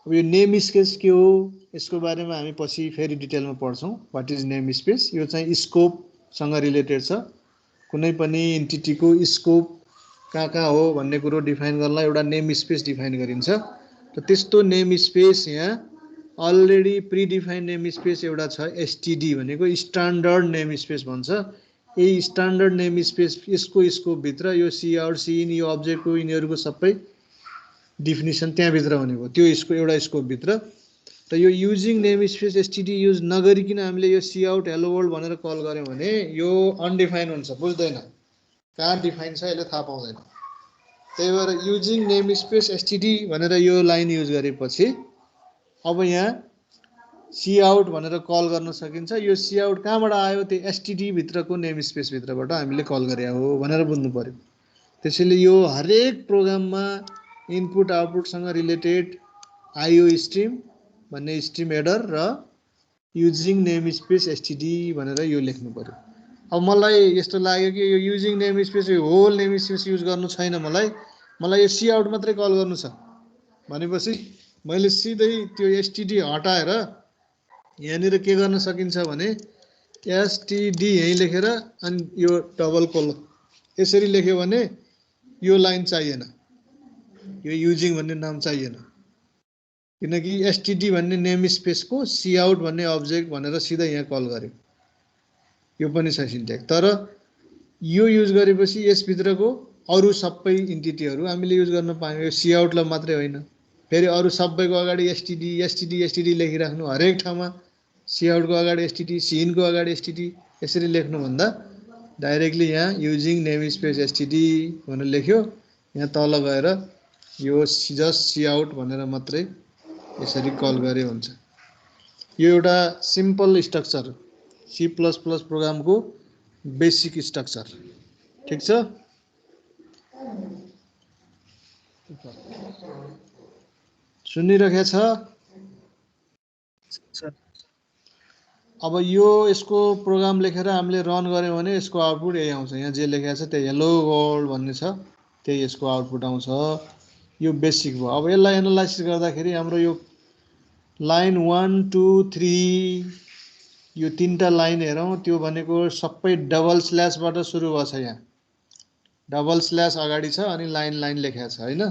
अब यो नेम स्पेस के हो यसको बारेमा हामी पछि फेरि डिटेलमा पढ्छौँ, वाट इज नेम स्पेस। यो चाहिँ स्कोपसँग रिलेटेड छ, कुनै पनि इन्टिटीको स्कोप कहाँ कहाँ हो भन्ने कुरो डिफाइन गर्नलाई एउटा नेम स्पेस डिफाइन गरिन्छ। र त्यस्तो नेम स्पेस यहाँ अलरेडी प्रिडिफाइन नेम स्पेस एउटा छ, एसटिडी भनेको स्ट्यान्डर्ड नेम स्पेस भन्छ। यही स्ट्यान्डर्ड नेम स्पेस यसको स्कोपभित्र यो सी आउट सी इन यो अब्जेक्टको यिनीहरूको सबै डिफिनिसन त्यहाँभित्र भनेको त्यो यसको एउटा स्कोपभित्र। र यो using name space STD use नगरिकन हामीले यो सी आउट हेलो वर्ल्ड भनेर कल गऱ्यौँ भने यो अनडिफाइन हुन्छ, बुझ्दैन, कहाँ डिफाइन छ यसले थाहा पाउँदैन। त्यही भएर युजिङ नेम स्पेस एसटिडी भनेर यो लाइन युज गरेपछि अब यहाँ सी आउट भनेर कल गर्न सकिन्छ। यो सी आउट कहाँबाट आयो, त्यो एसटिडी भित्रको नेम स्पेस भित्रबाट हामीले कल गरे हो भनेर बुझ्नु पर्यो। त्यसैले यो हरेक प्रोग्राममा इनपुट आउटपुटसँग रिलेटेड आइओ स्ट्रिम भन्ने स्ट्रिम हेडर र युजिङ नेम स्पेस एसटिडी भनेर यो लेख्नु पर्यो। अब मलाई यस्तो लाग्यो कि यो युजिङ नेम स्पेस यो होल नेम स्पेस युज गर्नु छैन, मलाई यो सी आउट मात्रै कल गर्नु छ भनेपछि मैले सिधै त्यो एसटिडी हटाएर यहाँनिर के गर्न सकिन्छ भने एसटिडी यहीँ लेखेर अनि यो डबल कोलन यसरी लेख्यो भने यो लाइन चाहिएन, यो युजिङ भन्ने नाम चाहिएन, किनकि एसटिडी भन्ने नेम स्पेसको सी आउट भन्ने अब्जेक्ट भनेर सिधै यहाँ कल गर्यो। यो पनि छ सिन्ट्याक्स, तर यो युज गरेपछि यसभित्रको अरू सबै इन्टिटीहरू हामीले युज गर्न पायौँ, यो सी आउटलाई मात्रै होइन। फेरि अरू सबैको अगाडि एसटिडी एसटिडी एसटिडी लेखिराख्नु, हरेक ठाउँमा सी आउटको अगाडि एसटिडी सी इनको अगाडि एसटिडी यसरी लेख्नुभन्दा डाइरेक्टली यहाँ युजिङ नेम स्पेस एसटिडी भनेर लेख्यो, यहाँ तल गएर यो जस्ट सी आउट भनेर मात्रै यसरी कल गरे हुन्छ। यो एउटा simple structure, C plus plus प्रोग्रामको बेसिक स्ट्रक्चर। ठिक छ, सुनिरहेको छ? अब यो यसको प्रोग्राम लेखेर हामीले रन गऱ्यौँ भने यसको आउटपुट यही आउँछ, यहाँ जे लेखेको छ त्यही हेलो वर्ल्ड भन्ने छ, त्यही यसको आउटपुट आउँछ। यो बेसिक भयो। अब यसलाई एनालाइसिस गर्दाखेरि हाम्रो यो लाइन 1 2 3 यो तीनटा लाइन हेरौँ, त्यो भनेको सबै डबल स्ल्यासबाट सुरु भएको छ। यहाँ डबल स्ल्यास अगाडि छ अनि लाइन लाइन लेखेको छ हैन।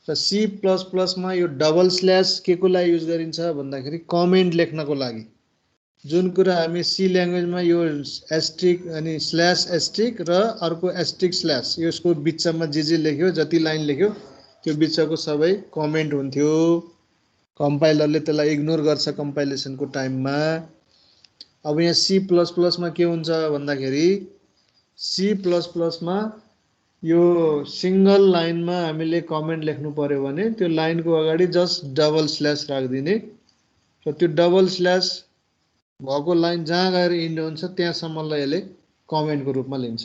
र C++ मा यो डबल स्ल्यास के को लागि युज गरिन्छ भन्दाखेरि कमेन्ट लेख्नको लागि। जुन कुरा हामी सी ल्याङ्ग्वेजमा यो एस्ट्रिक अनि स्ल्यास एस्ट्रिक र अर्को एस्ट्रिक स्ल्यास यसको बिचमा जे लेख्यो, जति लाइन लेख्यो त्यो बिचको सबै कमेन्ट हुन्थ्यो। कम्पाइलरले त्यसलाई इग्नोर गर्छ कम्पाइलेसनको टाइममा। अब यहाँ C++ मा के हुन्छ भन्दाखेरि C++ मा यो सिंगल लाइनमा हामीले कमेन्ट लेख्नु पर्यो भने त्यो लाइनको अगाडि जस्ट डबल स्ल्यास राखिदिने र त्यो डबल स्ल्यास भएको लाइन जहाँ गएर इन्ड हुन्छ त्यहाँसम्मलाई यसले कमेन्टको रूपमा लिन्छ।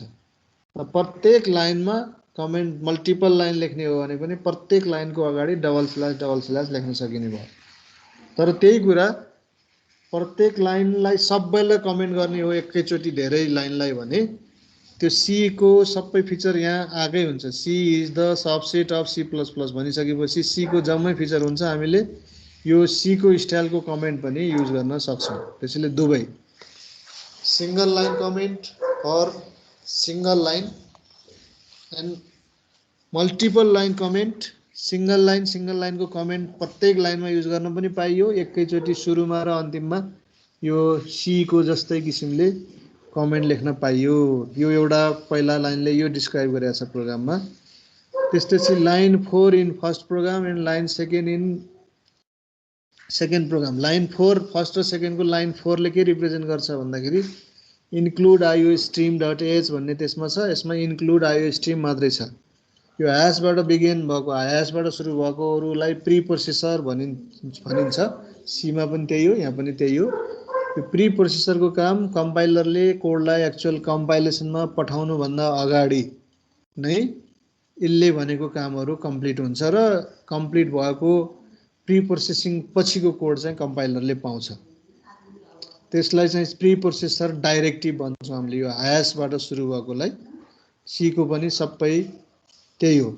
प्रत्येक लाइनमा कमेन्ट मल्टिपल लाइन लेख्ने हो भने पनि प्रत्येक लाइनको अगाडि डबल स्ल्यास लेख्न सकिने भयो। तर त्यही कुरा प्रत्येक लाइनलाई सबैलाई कमेन्ट गर्ने हो एकैचोटि धेरै लाइनलाई भने त्यो C को सबै फिचर यहाँ आएकै हुन्छ। C is the subset of C++ भनिसकेपछि C को जम्मै फिचर हुन्छ। हामीले यो C को स्टाइलको कमेन्ट पनि युज गर्न सक्छौँ। त्यसैले दुवै सिंगल लाइन कमेन्ट और single line and multiple line comment. Single लाइनको कमेन्ट प्रत्येक लाइनमा युज गर्न पनि पाइयो एकैचोटि सुरुमा र अन्तिममा यो C को जस्तै किसिमले कमेन्ट लेख्न पाइयो। यो एउटा पहिला लाइनले यो डिस्क्राइब गरेको छ प्रोग्राममा। त्यसपछि line 4 in first program and line second in second program. Line 4 first र सेकेन्डको लाइन 4 ले के रिप्रेजेन्ट गर्छ भन्दाखेरि इन्क्लुड IOStream.h भन्ने त्यसमा छ। यसमा इन्क्लुड IOStream मात्रै छ। यो ह्यासबाट बिगिन भएको ह्यासबाट सुरु भएकोहरूलाई प्री प्रोसेसर भनिन्छ। सीमा पनि त्यही हो, यहाँ पनि त्यही हो। यो प्री प्रोसेसरको काम कम्पाइलरले कोडलाई एक्चुअल कम्पाइलेसनमा पठाउनुभन्दा अगाडि नै यसले भनेको कामहरू कम्प्लिट हुन्छ र कम्प्लिट भएको प्री प्रोसेसिङ पछिको कोड चाहिँ कम्पाइलरले पाउँछ। त्यसलाई चाहिँ प्री प्रोसेसर डाइरेक्टिभ भन्छौँ हामीले। यो ह्यासबाट सुरु भएकोलाई C को पनि सबै त्यही हो।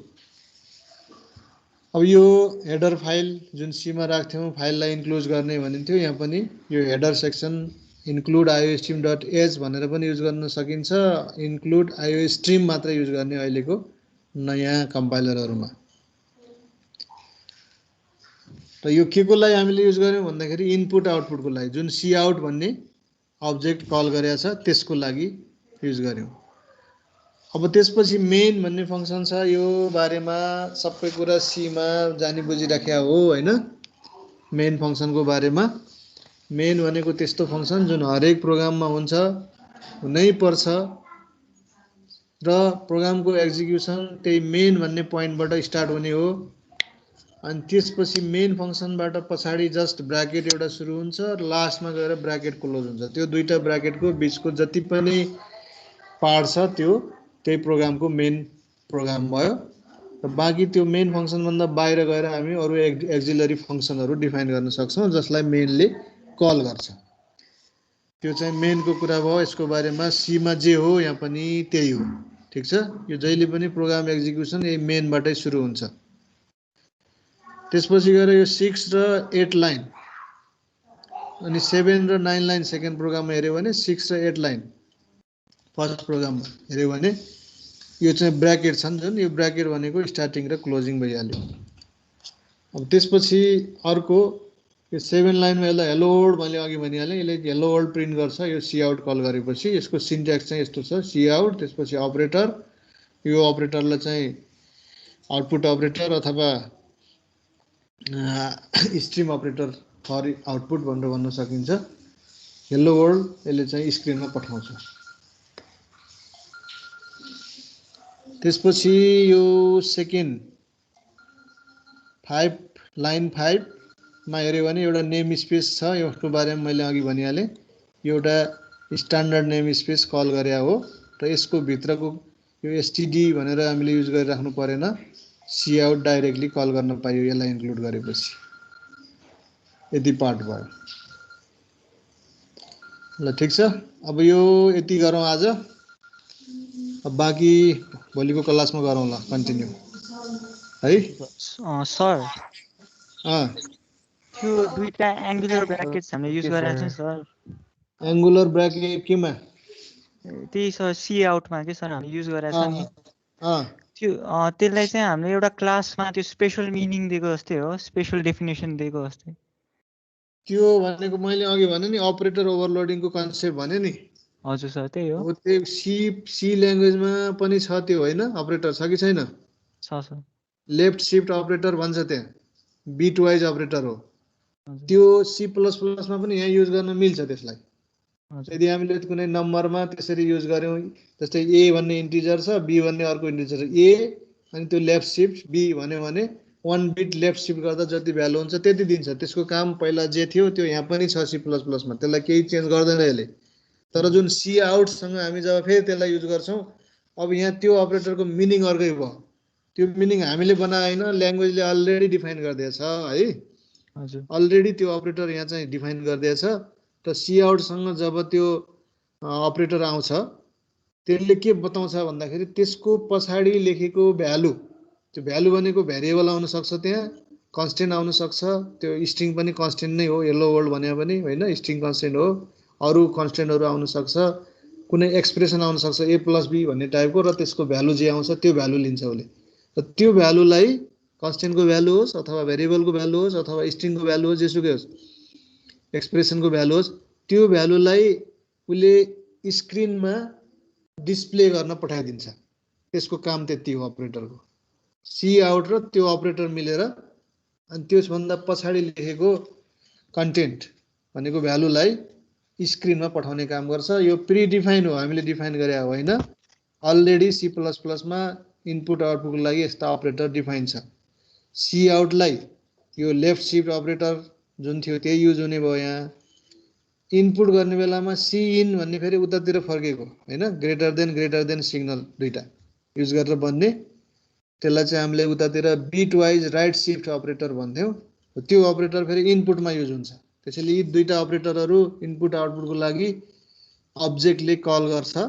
अब यो हेडर फाइल जुन C मा राख्थ्यौँ फाइललाई इन्क्लोज गर्ने भनिन्थ्यो, यहाँ पनि यो हेडर सेक्सन इन्क्लुड IOStream.h भनेर पनि युज गर्न सकिन्छ। इन्क्लुड IOStream मात्र युज गर्ने अहिलेको नयाँ कम्पाइलरहरूमा। र यो के को लागि हामीले युज गर्यौँ भन्दाखेरि इनपुट आउटपुटको लागि जुन Cout भन्ने अब्जेक्ट कल गरेको छ त्यसको लागि युज गर्यौँ। अब त्यसपछि मेन भन्ने फङ्सन छ। यो बारेमा सबै कुरा C मा जानी बुझिराख्या हो हैन। मेन फङ्सनको बारेमा मेन भनेको त्यस्तो फङ्सन जुन हरेक प्रोग्राममा हुन्छ, हुनै पर्छ र प्रोग्रामको एक्जिक्युसन त्यही मेन भन्ने पोइन्टबाट स्टार्ट हुने हो। अनि त्यसपछि मेन फङ्सनबाट पछाडि जस्ट ब्राकेट एउटा सुरु हुन्छ र लास्टमा गएर ब्राकेट क्लोज हुन्छ। त्यो दुईटा ब्राकेटको बिचको जति पनि पार्ट छ त्यो त्यही प्रोग्रामको मेन प्रोग्राम भयो। र बाँकी त्यो मेन फङ्सनभन्दा बाहिर गएर हामी अरू एक्जिलरी फङ्सनहरू डिफाइन गर्न सक्छौँ जसलाई मेनले कल गर्छ। त्यो चाहिँ मेनको कुरा भयो। यसको बारेमा C मा जे हो यहाँ पनि त्यही हो। ठिक छ। यो जहिले पनि प्रोग्राम एक्जिक्युसन यही मेनबाटै सुरु हुन्छ। त्यसपछि गएर यो 6 र 8 लाइन अनि 7 र 9 लाइन सेकेन्ड प्रोग्राममा हेऱ्यो भने 6 र 8 लाइन फर्स्ट प्रोग्राममा हेऱ्यो भने यो चाहिँ ब्राकेट छन् जुन यो ब्राकेट भनेको स्टार्टिङ र क्लोजिङ भइहाल्यो। अब त्यसपछि अर्को यो 7 लाइनमा यसलाई हेलो वर्ल्ड मैले अघि भनिहालेँ, यसले हेलो वर्ल्ड प्रिन्ट गर्छ। यो Cout कल गरेपछि यसको सिन्ट्याक्स चाहिँ यस्तो छ Cout त्यसपछि अपरेटर। यो अपरेटरलाई चाहिँ आउटपुट अपरेटर अथवा स्ट्रिम अपरेटर फर आउटपुट भनेर भन्न सकिन्छ। हेलो वर्ल्ड यसले चाहिँ स्क्रिनमा पठाउँछ। त्यसपछि यो सेकेन्ड 5 लाइन 5 मा हेऱ्यो भने एउटा नेम स्पेस छ। यसको बारेमा मैले अघि भनिहालेँ। यो एउटा स्ट्यान्डर्ड नेम स्पेस कल गरे हो र यसको भित्रको यो std भनेर हामीले युज गरिराख्नु परेन। Cout डाइरेक्टली कल गर्न पाइयो यसलाई इन्क्लुड गरेपछि। यति पार्ट भयो। ल ठिक छ। अब यो यति गरौँ आज। अब बाँकी भोलिको क्लासमा गरौँ ल कन्टिन्यू है। सर अँ त्यो दुईटा एङ्गुलर ब्राकेट्स हामीले युज गरेका छौँ सर। एङ्गुलर ब्राकेट केमा त्यही सर सी आउटमा के सर हामीले युज गरेका छ नि अँ त्यो त्यसलाई चाहिँ हामीले एउटा क्लासमा त्यो स्पेशल मिनिङ दिएको जस्तै हो स्पेशल डेफिनेसन दिएको जस्तै त्यो भनेको मैले अघि भने नि अपरेटर ओभरलोडिङको कन्सेप्ट भने नि हजुर सर त्यही हो हो त्यो सी ल्याङ्ग्वेजमा पनि छ त्यो होइन अपरेटर छ कि छैन छ सर लेफ्ट सिफ्ट अपरेटर भन्छ त्यहाँ बिट वाइज अपरेटर हो हजुर त्यो C++मा पनि यहाँ युज गर्न मिल्छ त्यसलाई हजुर यदि हामीले कुनै नम्बरमा त्यसरी युज गर्यौँ जस्तै ए भन्ने इन्टिजर छ बी भन्ने अर्को इन्टिजर छ ए अनि त्यो लेफ्ट सिफ्ट बी भन्यो भने 1 बिट लेफ्ट सिफ्ट गर्दा जति भ्यालु हुन्छ त्यति दिन्छ त्यसको काम पहिला जे थियो त्यो यहाँ पनि छ C++मा त्यसलाई केही चेन्ज गर्दैन यसले तर जुन सी आउटसँग हामी जब फेरि त्यसलाई युज गर्छौँ अब यहाँ त्यो अपरेटरको मिनिङ अर्कै भयो त्यो मिनिङ हामीले बनाएन ल्याङ्ग्वेजले अलरेडी डिफाइन गरिदिएछ है हजुर अलरेडी त्यो अपरेटर यहाँ चाहिँ डिफाइन गरिदिएछ र सी आउटसँग जब त्यो अपरेटर आउँछ त्यसले के बताउँछ भन्दाखेरि त्यसको पछाडि लेखेको भ्यालु त्यो भ्यालु भनेको भेरिएबल आउन सक्छ त्यहाँ कन्स्टेन्ट आउन सक्छ त्यो स्ट्रिङ पनि कन्स्टेन्ट नै हो येलो वर्ल्ड भने पनि होइन स्ट्रिङ कन्स्टेन्ट हो अरू कन्स्टेन्टहरू आउन सक्छ कुनै एक्सप्रेसन आउन सक्छ ए प्लस बी भन्ने टाइपको र त्यसको भ्यालु जे आउँछ त्यो भ्यालु लिन्छ उसले र त्यो भ्यालुलाई कन्स्टेन्टको भ्यालु होस् अथवा भेरिएबलको भ्यालु होस् अथवा स्ट्रिङको भ्यालु होस् जेसुकै होस् एक्सप्रेसनको भ्यालु होस् त्यो भ्यालुलाई उसले स्क्रिनमा डिस्प्ले गर्न पठाइदिन्छ त्यसको काम त्यति हो अपरेटरको सी आउट र त्यो अपरेटर मिलेर अनि त्यसभन्दा पछाडि लेखेको कन्टेन्ट भनेको भ्यालुलाई स्क्रिनमा पठाउने काम गर्छ यो प्रिडिफाइन हो हामीले डिफाइन गरे होइन अलरेडी C++मा इनपुट आउटपुटको लागि यस्ता अपरेटर डिफाइन छ सी आउटलाई यो लेफ्ट सिफ्ट अपरेटर जुन थियो त्यही युज हुने भयो यहाँ इनपुट गर्ने बेलामा सी इन भन्ने फेरि उतातिर फर्केको होइन ग्रेटर देन सिग्नल दुईटा युज गरेर बन्ने त्यसलाई चाहिँ हामीले उतातिर bit wise right shift operator भन्थ्यौँ त्यो अपरेटर फेरि इनपुटमा युज हुन्छ त्यसैले यी दुईटा अपरेटरहरू इनपुट आउटपुटको लागि अब्जेक्टले कल गर्छ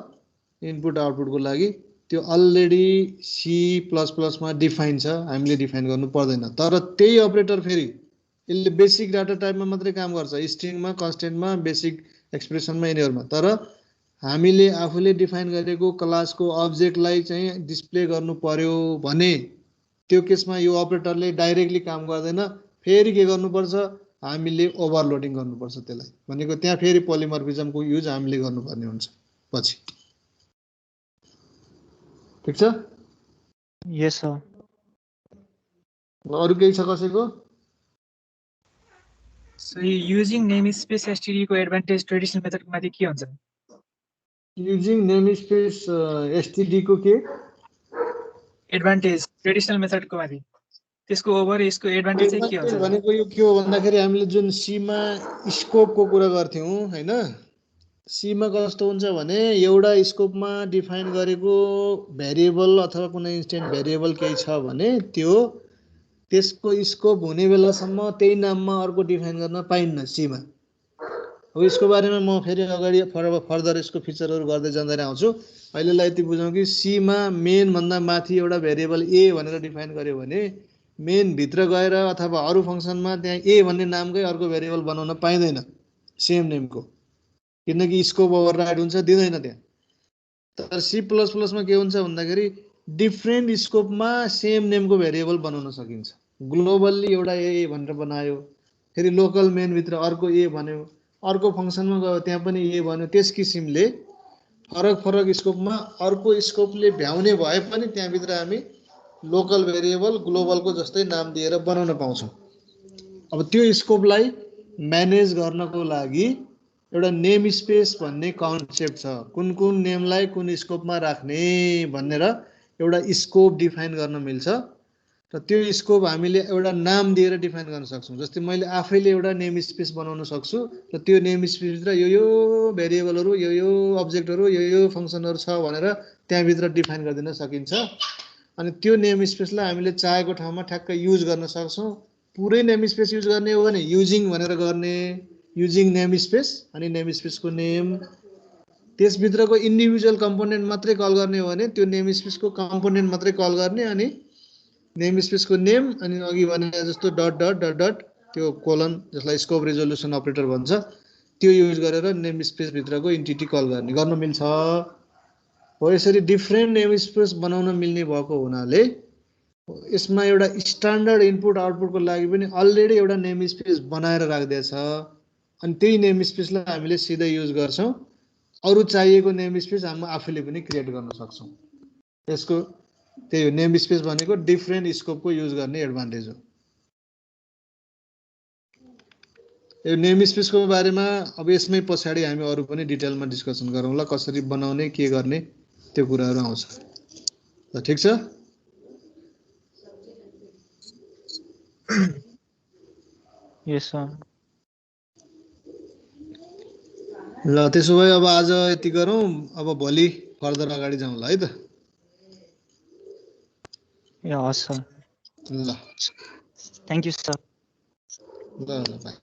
इनपुट आउटपुटको लागि त्यो अलरेडी C++मा डिफाइन छ हामीले डिफाइन गर्नु पर्दैन तर त्यही अपरेटर फेरि यसले बेसिक डाटा टाइपमा मात्रै काम गर्छ स्ट्रिङमा कन्स्टेन्टमा बेसिक एक्सप्रेसनमा यिनीहरूमा तर हामीले आफूले डिफाइन गरेको क्लासको अब्जेक्टलाई चाहिँ डिस्प्ले गर्नु पर्यो भने त्यो केसमा यो अपरेटरले डाइरेक्टली काम गर्दैन फेरि के गर्नुपर्छ हामीले ओभरलोडिङ गर्नुपर्छ त्यसलाई भनेको त्यहाँ फेरि पोलिमर्फिजमको युज हामीले गर्नुपर्ने हुन्छ पछि ठिक छ यस सर अरू केही छ कसैको So using namespace STD को एडभान्टेज ट्रेडिसनल मेथडको माथि के हुन्छ युजिङ नेमस्पेस एसटिडी को के एडभान्टेज ट्रेडिसनल मेथडको माथि त्यसको ओभर यसको एडभान्टेज चाहिँ के हुन्छ भनेको यो के हो भन्दाखेरि हामीले जुन सीमा स्कोपको कुरा गर्थ्यौँ हैन सीमा कस्तो हुन्छ भने एउटा स्कोपमा डिफाइन गरेको भेरिएबल अथवा कुनै इन्स्टेन्ट भेरिएबल केही छ भने त्यो त्यसको स्कोप हुने बेलासम्म त्यही नाममा अर्को डिफाइन गर्न पाइन्न सीमा अब यसको बारेमा म फेरि अगाडि फर्दर यसको फिचरहरू गर्दै जाँदै आउँछु अहिलेलाई यति बुझौँ कि सीमा मेन भन्दा माथि एउटा भेरिएबल ए भनेर डिफाइन गर्यो भने मेन भित्र गएर अथवा अरू फङ्सनमा त्यहाँ ए भन्ने नामकै अर्को भेरिएबल बनाउन पाइँदैन सेम नेमको किनकि स्कोप ओभरराइड हुन्छ दिँदैन त्यहाँ तर C++मा के हुन्छ भन्दाखेरि डिफ्रेन्ट स्कोपमा सेम नेमको भेरिएबल बनाउन सकिन्छ ग्लोबल्ली एउटा ए भनेर बनायो फेरि लोकल मेनभित्र अर्को ए भन्यो अर्को फङ्सनमा गयो त्यहाँ पनि ए भन्यो त्यस किसिमले फरक फरक स्कोपमा अर्को स्कोपले भ्याउने भए पनि त्यहाँभित्र हामी लोकल भेरिएबल ग्लोबलको जस्तै नाम दिएर बनाउन पाउँछौँ अब त्यो स्कोपलाई म्यानेज गर्नको लागि एउटा नेम स्पेस भन्ने कन्सेप्ट छ कुन कुन नेमलाई कुन स्कोपमा राख्ने भनेर एउटा स्कोप डिफाइन गर्न मिल्छ र त्यो स्कोप हामीले एउटा नाम दिएर डिफाइन गर्न सक्छौँ जस्तै मैले आफैले एउटा नेम स्पेस बनाउन सक्छु र त्यो नेम स्पेसभित्र यो भेरिएबलहरू यो अब्जेक्टहरू यो फङ्सनहरू छ भनेर त्यहाँभित्र डिफाइन गरिदिन सकिन्छ अनि त्यो नेम स्पेसलाई हामीले चाहेको ठाउँमा ठ्याक्क युज गर्न सक्छौँ पुरै नेम स्पेस युज गर्ने हो भने युजिङ भनेर गर्ने युजिङ नेम स्पेस अनि नेम स्पेसको नेम त्यसभित्रको इन्डिभिजुअल कम्पोनेन्ट मात्रै कल गर्ने हो भने त्यो नेम स्पेसको कम्पोनेन्ट मात्रै कल गर्ने अनि नेम स्पेसको नेम अनि अघि भने जस्तो डट डट डट डट त्यो कोलन जसलाई स्कोप रिजोल्युसन अपरेटर भन्छ त्यो युज गरेर नेम स्पेस भित्रको इन्टिटी कल गर्न मिल्छ। हो यसरी डिफ्रेन्ट नेम स्पेस बनाउन मिल्ने भएको हुनाले यसमा एउटा स्ट्यान्डर्ड इनपुट आउटपुटको लागि पनि अलरेडी एउटा नेम स्पेस बनाएर राख्दैछ। अनि त्यही नेम स्पेसलाई हामीले सिधै युज गर्छौँ। अरू चाहिएको नेम स्पेस हामी आफूले पनि क्रिएट गर्न सक्छौँ। यसको त्यही हो नेम स्पेस भनेको डिफ्रेन्ट स्कोपको युज गर्ने एडभान्टेज हो। यो नेम स्पेसको बारेमा अब यसमै पछाडि हामी अरू पनि डिटेलमा डिस्कसन गरौँला, कसरी बनाउने के गर्ने त्यो कुराहरू आउँछ। ल ठिक छ। यस सर। ल त्यसो भए अब आज यति गरौँ, अब भोलि फर्दर अगाडि जाउँला है त। ए हस् सर। ल थ्याङ्क यू सर। ल बाई।